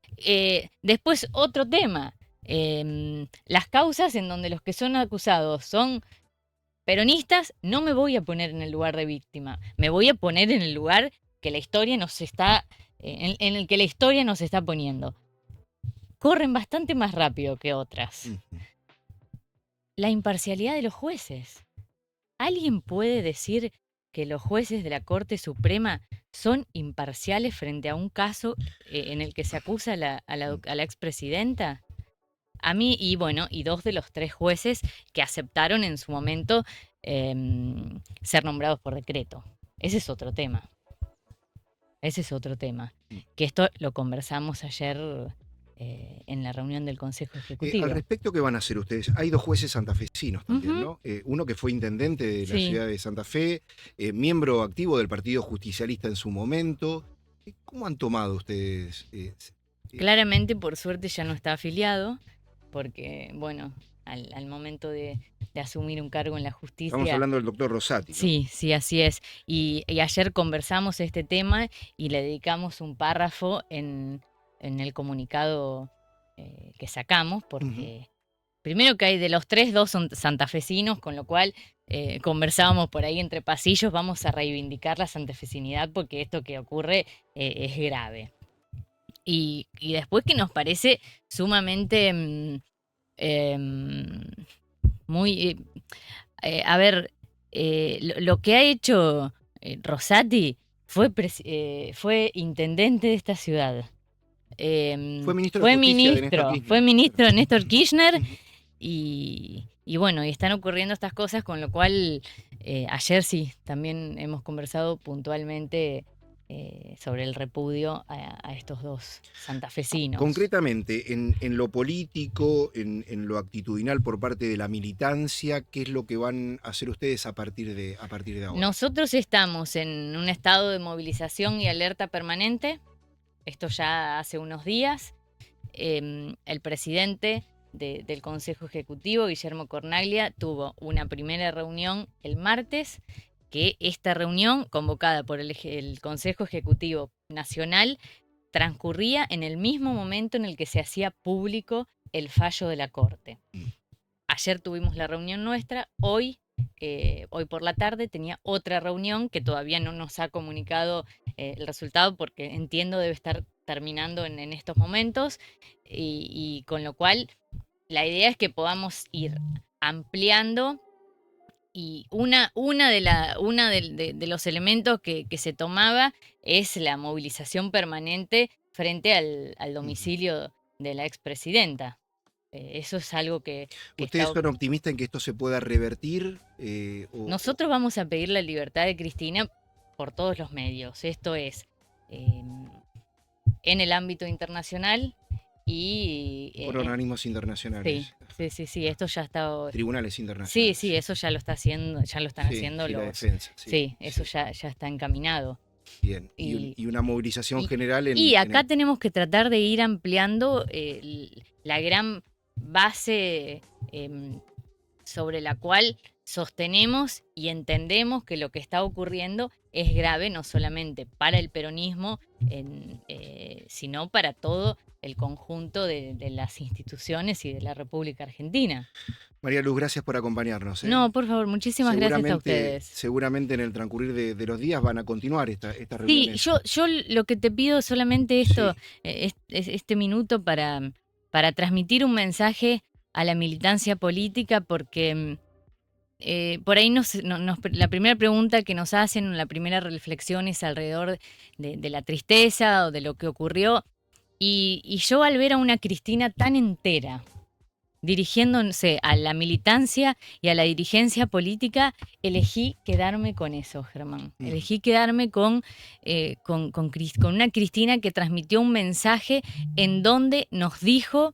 Después, otro tema. Las causas en donde los que son acusados son peronistas, no me voy a poner en el lugar de víctima, me voy a poner en el lugar que la historia nos está, en el que la historia nos está poniendo. Corren bastante más rápido que otras. La imparcialidad de los jueces. ¿Alguien puede decir que los jueces de la Corte Suprema son imparciales frente a un caso en el que se acusa a la expresidenta? A mí, y dos de los 3 jueces que aceptaron en su momento ser nombrados por decreto. Ese es otro tema. Ese es otro tema. Que esto lo conversamos ayer en la reunión del Consejo Ejecutivo. Al respecto, ¿qué van a hacer ustedes? Hay 2 jueces santafesinos también, ¿no? Uno que fue intendente de la ciudad de Santa Fe, miembro activo del Partido Justicialista en su momento. ¿Cómo han tomado ustedes? Claramente, por suerte, ya no está afiliado, porque, bueno, al momento de asumir un cargo en la justicia... Estamos hablando del doctor Rosati, ¿no? Sí, así es. Y ayer conversamos este tema y le dedicamos un párrafo en el comunicado que sacamos, porque primero que hay de los 3, 2 son santafesinos, con lo cual conversábamos por ahí entre pasillos, vamos a reivindicar la santafesinidad porque esto que ocurre es grave. Y después que nos parece sumamente muy... a ver, lo que ha hecho Rosati fue intendente de esta ciudad. Fue ministro de Néstor Kirchner y bueno, y están ocurriendo estas cosas, con lo cual ayer sí, también hemos conversado puntualmente sobre el repudio a estos 2 santafesinos. Concretamente, en lo político, en lo actitudinal por parte de la militancia, ¿qué es lo que van a hacer ustedes a partir de ahora? Nosotros estamos en un estado de movilización y alerta permanente. Esto ya hace unos días. El presidente del Consejo Ejecutivo, Guillermo Cornaglia, tuvo una primera reunión el martes, que esta reunión, convocada por el Consejo Ejecutivo Nacional, transcurría en el mismo momento en el que se hacía público el fallo de la Corte. Ayer tuvimos la reunión nuestra, hoy por la tarde tenía otra reunión que todavía no nos ha comunicado el resultado, porque entiendo debe estar terminando en estos momentos, y con lo cual la idea es que podamos ir ampliando, y uno de los elementos que se tomaba es la movilización permanente frente al domicilio de la expresidenta. Eso es algo que ¿Ustedes son optimistas en que esto se pueda revertir? Nosotros vamos a pedir la libertad de Cristina por todos los medios. Esto es en el ámbito internacional y... por organismos internacionales. Sí, esto ya está... Tribunales internacionales. Sí, eso ya lo están haciendo los... La defensa. Eso ya está encaminado. Bien, y una movilización general en... Y acá tenemos que tratar de ir ampliando la gran base sobre la cual sostenemos y entendemos que lo que está ocurriendo es grave, no solamente para el peronismo, sino para todo el conjunto de las instituciones y de la República Argentina. María Luz, gracias por acompañarnos. No, por favor, muchísimas gracias a ustedes. Seguramente en el transcurrir de los días van a continuar estas reuniones. Sí, yo lo que te pido solamente esto, este minuto para transmitir un mensaje a la militancia política, porque por ahí la primera pregunta que nos hacen, la primera reflexión es alrededor de la tristeza o de lo que ocurrió. Y yo, al ver a una Cristina tan entera, dirigiéndose a la militancia y a la dirigencia política, elegí quedarme con eso, Germán. Elegí quedarme con una Cristina que transmitió un mensaje en donde nos dijo,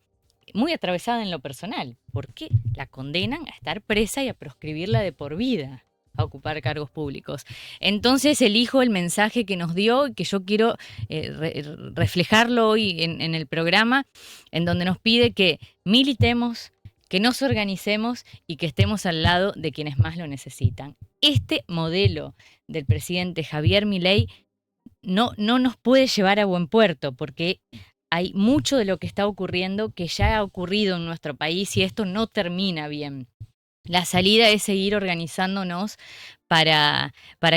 muy atravesada en lo personal, ¿por qué la condenan a estar presa y a proscribirla de por vida a ocupar cargos públicos? Entonces elijo el mensaje que nos dio y que yo quiero reflejarlo hoy en el programa, en donde nos pide que militemos, que nos organicemos y que estemos al lado de quienes más lo necesitan. Este modelo del presidente Javier Milei no nos puede llevar a buen puerto, porque hay mucho de lo que está ocurriendo que ya ha ocurrido en nuestro país y esto no termina bien. La salida es seguir organizándonos para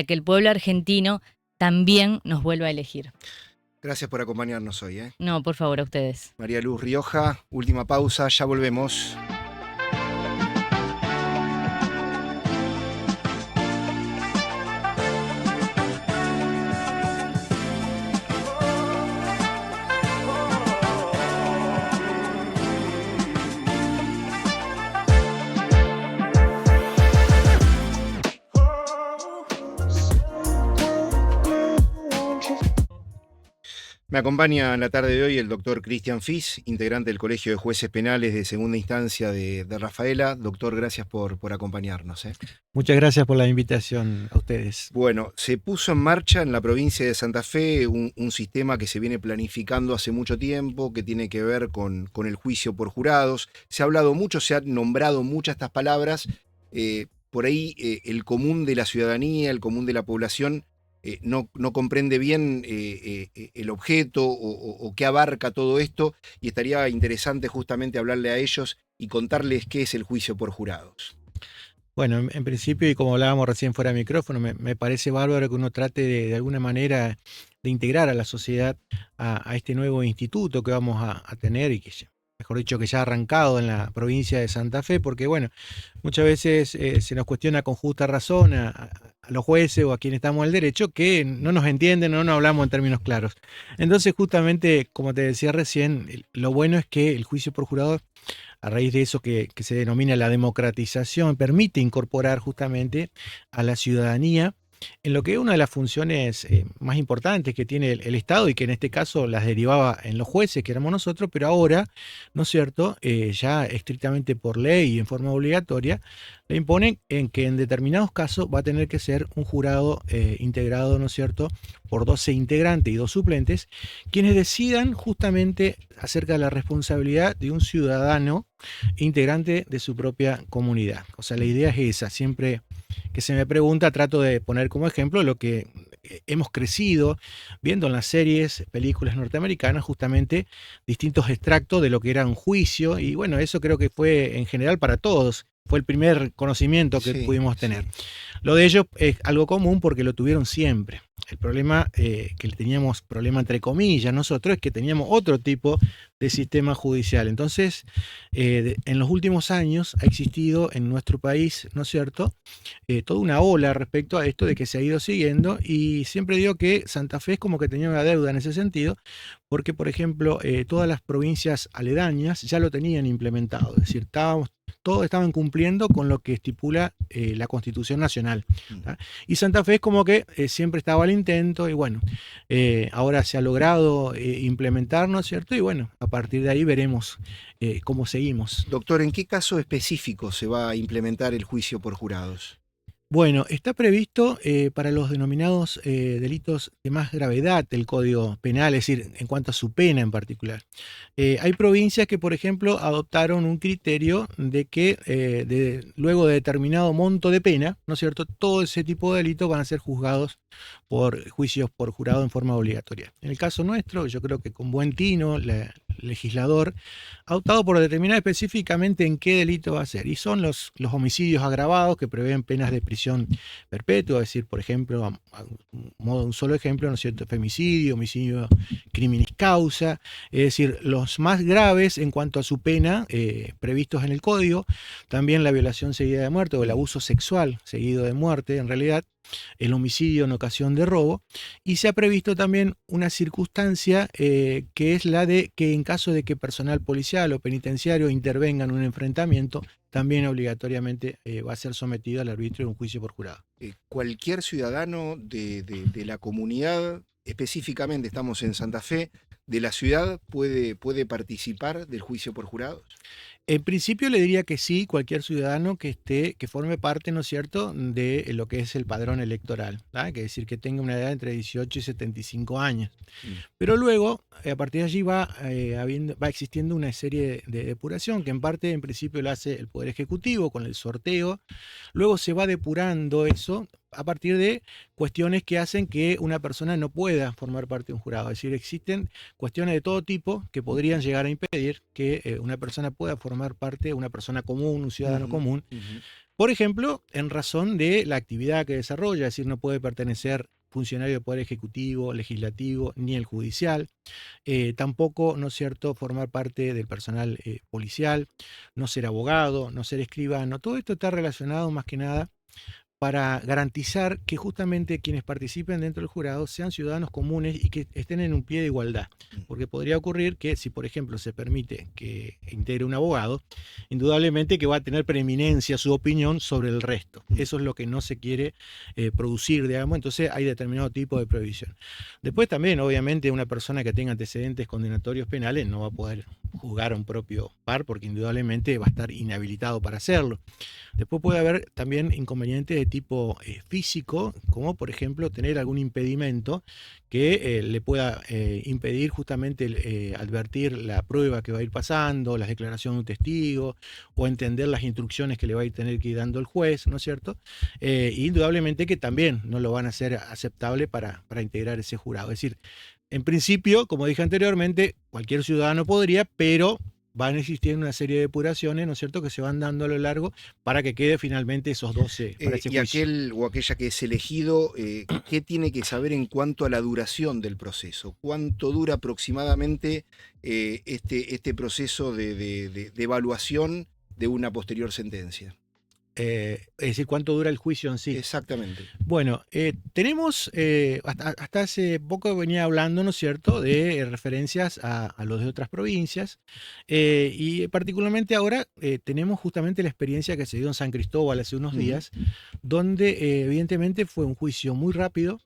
que el pueblo argentino también nos vuelva a elegir. Gracias por acompañarnos hoy. No, por favor, a ustedes. María Luz Rioja, última pausa, ya volvemos. Me acompaña en la tarde de hoy el doctor Cristian Fis, integrante del Colegio de Jueces Penales de Segunda Instancia de Rafaela. Doctor, gracias por acompañarnos. Muchas gracias por la invitación a ustedes. Bueno, se puso en marcha en la provincia de Santa Fe un sistema que se viene planificando hace mucho tiempo, que tiene que ver con el juicio por jurados. Se ha hablado mucho, se han nombrado muchas estas palabras. Por ahí el común de la ciudadanía, el común de la población, no comprende bien el objeto o qué abarca todo esto, y estaría interesante justamente hablarle a ellos y contarles qué es el juicio por jurados. Bueno, en principio, y como hablábamos recién fuera de micrófono, me parece bárbaro que uno trate de alguna manera de integrar a la sociedad a este nuevo instituto que vamos a tener y que, mejor dicho, que ya ha arrancado en la provincia de Santa Fe, porque bueno, muchas veces se nos cuestiona con justa razón a los jueces o a quienes estamos en el derecho que no nos entienden, no nos hablamos en términos claros. Entonces, justamente, como te decía recién, lo bueno es que el juicio por jurado, a raíz de eso que se denomina la democratización, permite incorporar justamente a la ciudadanía en lo que es una de las funciones más importantes que tiene el Estado, y que en este caso las derivaba en los jueces, que éramos nosotros, pero ahora, ¿no es cierto?, ya estrictamente por ley y en forma obligatoria, le imponen en que en determinados casos va a tener que ser un jurado integrado, ¿no es cierto?, por 12 integrantes y 2 suplentes, quienes decidan justamente acerca de la responsabilidad de un ciudadano integrante de su propia comunidad. O sea, la idea es esa. Siempre que se me pregunta, trato de poner como ejemplo lo que hemos crecido viendo en las series, películas norteamericanas, justamente distintos extractos de lo que era un juicio, y bueno, eso creo que fue en general para todos. Fue el primer conocimiento que pudimos tener. Lo de ellos es algo común porque lo tuvieron siempre. El problema, que teníamos problema entre comillas nosotros, es que teníamos otro tipo de sistema judicial. Entonces, en los últimos años ha existido en nuestro país, ¿no es cierto?, toda una ola respecto a esto de que se ha ido siguiendo, y siempre digo que Santa Fe es como que tenía una deuda en ese sentido, porque, por ejemplo, todas las provincias aledañas ya lo tenían implementado. Es decir, todos estaban cumpliendo con lo que estipula la Constitución Nacional, ¿tá? Y Santa Fe es como que siempre estaba al intento, y bueno, ahora se ha logrado implementar, ¿no es cierto? Y bueno, a partir de ahí veremos cómo seguimos. Doctor, ¿en qué caso específico se va a implementar el juicio por jurados? Bueno, está previsto para los denominados delitos de más gravedad del Código Penal, es decir, en cuanto a su pena en particular. Hay provincias que, por ejemplo, adoptaron un criterio de que luego de determinado monto de pena, ¿no es cierto?, todo ese tipo de delitos van a ser juzgados por juicios por jurado en forma obligatoria. En el caso nuestro, yo creo que con buen tino, el legislador ha optado por determinar específicamente en qué delito va a ser, y son los homicidios agravados, que prevén penas de prisión perpetua, es decir, por ejemplo, a modo de un solo ejemplo, ¿no es cierto?, femicidio, homicidio criminis causa, es decir, los más graves en cuanto a su pena previstos en el Código, también la violación seguida de muerte o el abuso sexual seguido de muerte, en realidad, el homicidio en ocasión de robo, y se ha previsto también una circunstancia que es la de que en caso de que personal policial o penitenciario intervenga en un enfrentamiento, también obligatoriamente va a ser sometido al arbitrio de un juicio por jurado. Cualquier ciudadano de la comunidad, específicamente estamos en Santa Fe, de la ciudad, puede participar del juicio por jurados. En principio le diría que sí, cualquier ciudadano que forme parte, ¿no es cierto?, de lo que es el padrón electoral, ¿tá? Que decir que tenga una edad entre 18 y 75 años. Pero luego, a partir de allí va existiendo una serie de depuración, que en parte, en principio, lo hace el Poder Ejecutivo con el sorteo. Luego se va depurando eso a partir de cuestiones que hacen que una persona no pueda formar parte de un jurado. Es decir, existen cuestiones de todo tipo que podrían llegar a impedir que una persona pueda formar parte, una persona común, un ciudadano común. Por ejemplo, en razón de la actividad que desarrolla, es decir, no puede pertenecer funcionario del Poder Ejecutivo, Legislativo, ni el Judicial. Tampoco, ¿no es cierto?, formar parte del personal policial, no ser abogado, no ser escribano. Todo esto está relacionado más que nada para garantizar que justamente quienes participen dentro del jurado sean ciudadanos comunes y que estén en un pie de igualdad. Porque podría ocurrir que si, por ejemplo, se permite que integre un abogado, indudablemente que va a tener preeminencia su opinión sobre el resto. Eso es lo que no se quiere producir, digamos, entonces hay determinado tipo de prohibición. Después también, obviamente, una persona que tenga antecedentes condenatorios penales no va a poder juzgar a un propio par porque indudablemente va a estar inhabilitado para hacerlo. Después puede haber también inconvenientes de tipo físico, como por ejemplo tener algún impedimento que le pueda impedir justamente advertir la prueba que va a ir pasando, las declaraciones de un testigo, o entender las instrucciones que le va a tener que ir dando el juez, ¿no es cierto? Indudablemente que también no lo van a hacer aceptable para integrar ese jurado. Es decir, en principio, como dije anteriormente, cualquier ciudadano podría, pero van a existir una serie de depuraciones, ¿no es cierto?, que se van dando a lo largo para que quede finalmente esos 12 para ese y juicio. aquel o aquella que es elegido, ¿qué tiene que saber en cuanto a la duración del proceso? ¿Cuánto dura aproximadamente este proceso de evaluación de una posterior sentencia? Es decir, ¿cuánto dura el juicio en sí? Exactamente. Bueno, tenemos, hasta hace poco venía hablando, ¿no es cierto?, de referencias a los de otras provincias, y particularmente ahora tenemos justamente la experiencia que se dio en San Cristóbal hace unos días, donde evidentemente fue un juicio muy rápido,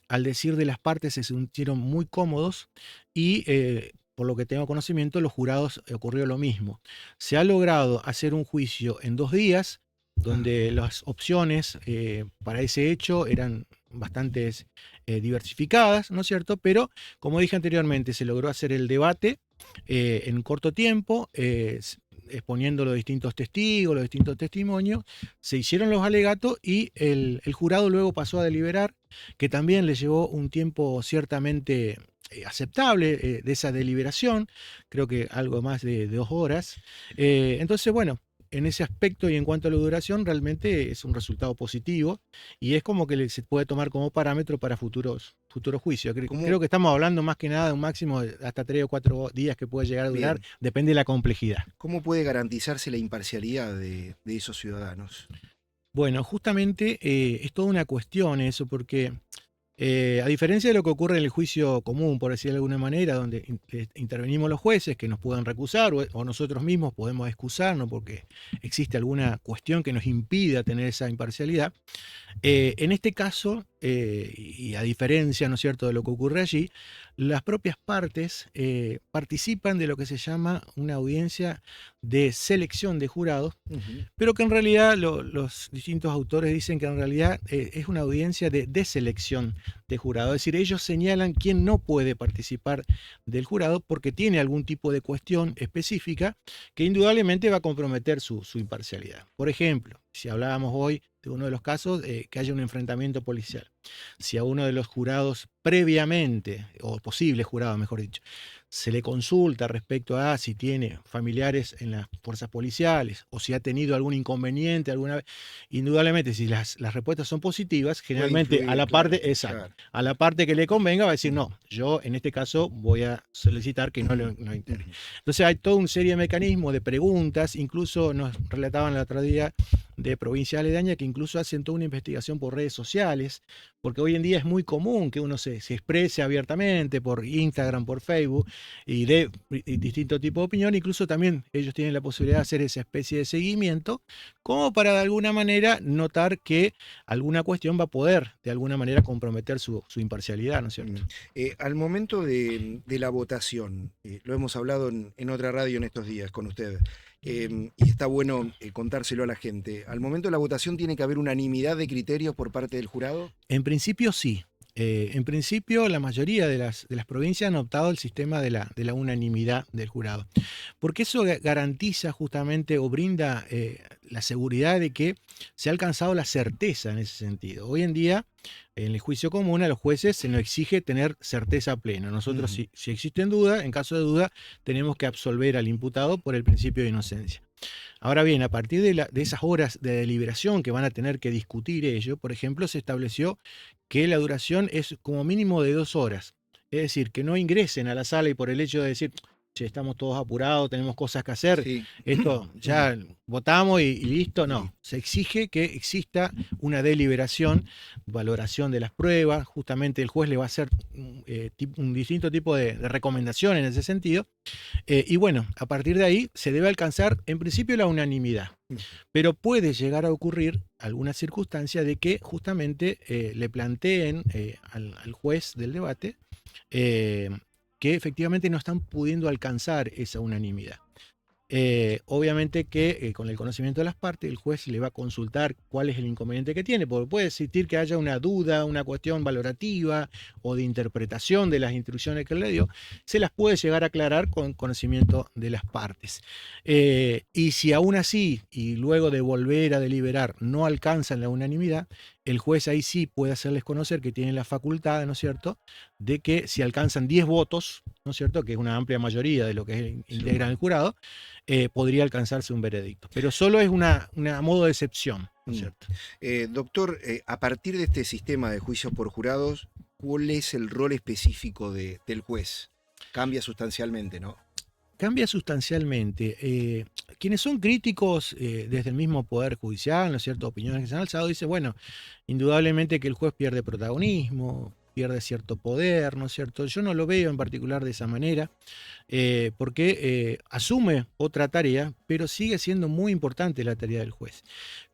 al decir de las partes se sintieron muy cómodos y por lo que tengo conocimiento, los jurados ocurrió lo mismo. Se ha logrado hacer un juicio en 2 días, donde las opciones para ese hecho eran bastante diversificadas, ¿no es cierto? Pero, como dije anteriormente, se logró hacer el debate en corto tiempo, exponiendo los distintos testigos, los distintos testimonios, se hicieron los alegatos y el jurado luego pasó a deliberar, que también le llevó un tiempo ciertamente aceptable de esa deliberación, creo que algo más de 2 horas. Entonces, bueno, en ese aspecto y en cuanto a la duración, realmente es un resultado positivo y es como que se puede tomar como parámetro para futuros juicios. Creo que estamos hablando más que nada de un máximo de hasta 3 o 4 días que puede llegar a durar, Bien. depende de la complejidad. ¿Cómo puede garantizarse la imparcialidad de esos ciudadanos? Bueno, justamente es toda una cuestión eso, porque a diferencia de lo que ocurre en el juicio común, por decirlo de alguna manera, donde intervenimos los jueces que nos puedan recusar o nosotros mismos podemos excusarnos porque existe alguna cuestión que nos impida tener esa imparcialidad, en este caso, y a diferencia, ¿no es cierto?, de lo que ocurre allí, las propias partes participan de lo que se llama una audiencia de selección de jurados, pero que en realidad los distintos autores dicen que en realidad es una audiencia de deselección de jurado, es decir, ellos señalan quién no puede participar del jurado porque tiene algún tipo de cuestión específica que indudablemente va a comprometer su imparcialidad. Por ejemplo, si hablábamos hoy de uno de los casos, que haya un enfrentamiento policial. Si a uno de los jurados previamente, o posible jurado mejor dicho, se le consulta respecto a si tiene familiares en las fuerzas policiales o si ha tenido algún inconveniente alguna vez, indudablemente si las respuestas son positivas, generalmente influir, a la claro, parte, exacto, a la parte que le convenga va a decir no, yo en este caso voy a solicitar que no integre. Entonces hay toda una serie de mecanismos, de preguntas, incluso nos relataban el otro día de provincia aledaña que incluso hacen toda una investigación por redes sociales, porque hoy en día es muy común que uno se exprese abiertamente por Instagram, por Facebook, y de distinto tipo de opinión. Incluso también ellos tienen la posibilidad de hacer esa especie de seguimiento, como para de alguna manera notar que alguna cuestión va a poder de alguna manera comprometer su imparcialidad, ¿no es cierto? Al momento de la votación, lo hemos hablado en otra radio en estos días con usted, y está bueno contárselo a la gente. ¿Al momento de la votación tiene que haber unanimidad de criterios por parte del jurado? En principio sí. En principio la mayoría de las provincias han optado el sistema de la unanimidad del jurado, porque eso garantiza justamente o brinda la seguridad de que se ha alcanzado la certeza en ese sentido. Hoy en día, en el juicio común, a los jueces se nos exige tener certeza plena. Nosotros, si existen dudas, en caso de duda, tenemos que absolver al imputado por el principio de inocencia. Ahora bien, a partir de esas horas de deliberación que van a tener que discutir ellos, por ejemplo, se estableció que la duración es como mínimo de 2 horas. Es decir, que no ingresen a la sala y por el hecho de decir, che, estamos todos apurados, tenemos cosas que hacer, Sí. esto ya votamos y listo. No, se exige que exista una deliberación, valoración de las pruebas, justamente el juez le va a hacer un distinto tipo de recomendación en ese sentido, y bueno, a partir de ahí se debe alcanzar en principio la unanimidad, pero puede llegar a ocurrir alguna circunstancia de que justamente le planteen al juez del debate que efectivamente no están pudiendo alcanzar esa unanimidad. Obviamente que con el conocimiento de las partes, el juez le va a consultar cuál es el inconveniente que tiene, porque puede existir que haya una duda, una cuestión valorativa o de interpretación de las instrucciones que él le dio, se las puede llegar a aclarar con conocimiento de las partes. Y si aún así, y luego de volver a deliberar, no alcanzan la unanimidad, el juez ahí sí puede hacerles conocer que tienen la facultad, ¿no es cierto?, de que si alcanzan 10 votos, ¿no es cierto?, que es una amplia mayoría de lo que integran el jurado, podría alcanzarse un veredicto. Pero solo es una modo de excepción, ¿no es cierto? Doctor, a partir de este sistema de juicios por jurados, ¿cuál es el rol específico del juez? Cambia sustancialmente, ¿no? Cambia sustancialmente. Quienes son críticos desde el mismo Poder Judicial, ¿no es cierto?, opiniones que se han alzado, dicen, bueno, indudablemente que el juez pierde protagonismo, pierde cierto poder, ¿no es cierto? Yo no lo veo en particular de esa manera, porque asume otra tarea, pero sigue siendo muy importante la tarea del juez.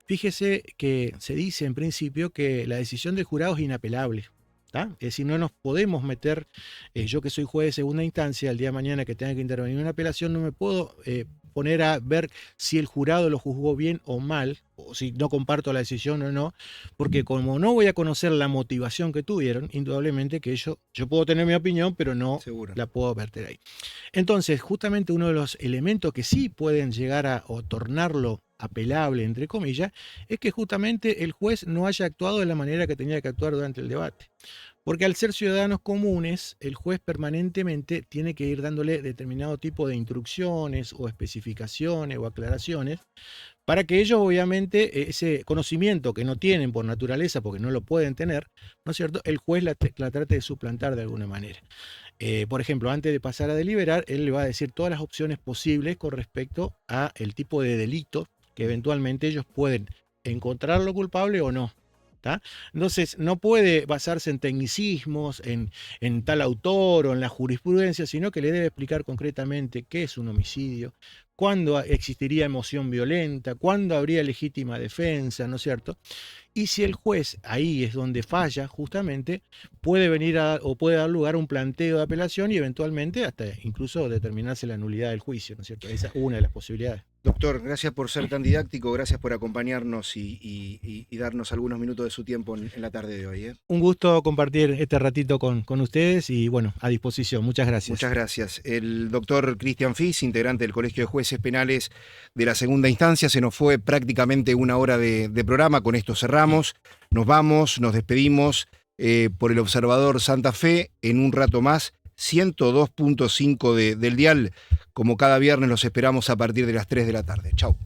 Fíjese que se dice en principio que la decisión del jurado es inapelable. ¿Tá? Es decir, no nos podemos meter, yo que soy juez de segunda instancia, el día de mañana que tenga que intervenir en una apelación, no me puedo poner a ver si el jurado lo juzgó bien o mal, o si no comparto la decisión o no, porque como no voy a conocer la motivación que tuvieron, indudablemente que yo puedo tener mi opinión, pero no Seguro. la puedo verter ahí. Entonces, justamente uno de los elementos que sí pueden llegar a o tornarlo apelable, entre comillas, es que justamente el juez no haya actuado de la manera que tenía que actuar durante el debate. Porque al ser ciudadanos comunes, el juez permanentemente tiene que ir dándole determinado tipo de instrucciones o especificaciones o aclaraciones para que ellos, obviamente, ese conocimiento que no tienen por naturaleza, porque no lo pueden tener, ¿no es cierto?, el juez la trate de suplantar de alguna manera. Por ejemplo, antes de pasar a deliberar, él le va a decir todas las opciones posibles con respecto a el tipo de delito que eventualmente ellos pueden encontrarlo culpable o no. ¿Tá? Entonces, no puede basarse en tecnicismos, en tal autor o en la jurisprudencia, sino que le debe explicar concretamente qué es un homicidio, cuándo existiría emoción violenta, cuándo habría legítima defensa, ¿no es cierto? Y si el juez, ahí es donde falla justamente, puede venir o puede dar lugar a un planteo de apelación y eventualmente hasta incluso determinarse la nulidad del juicio, ¿no es cierto? Esa es una de las posibilidades. Doctor, gracias por ser tan didáctico, gracias por acompañarnos y darnos algunos minutos de su tiempo en la tarde de hoy. Un gusto compartir este ratito con ustedes y bueno, a disposición. Muchas gracias. Muchas gracias. El doctor Cristian Fis, integrante del Colegio de Jueces Penales de la Segunda Instancia, se nos fue prácticamente una hora de programa, con esto cerramos, nos vamos, nos despedimos por el Observador Santa Fe en un rato más. 102.5 del dial. Como cada viernes los esperamos a partir de las 3 de la tarde. Chau.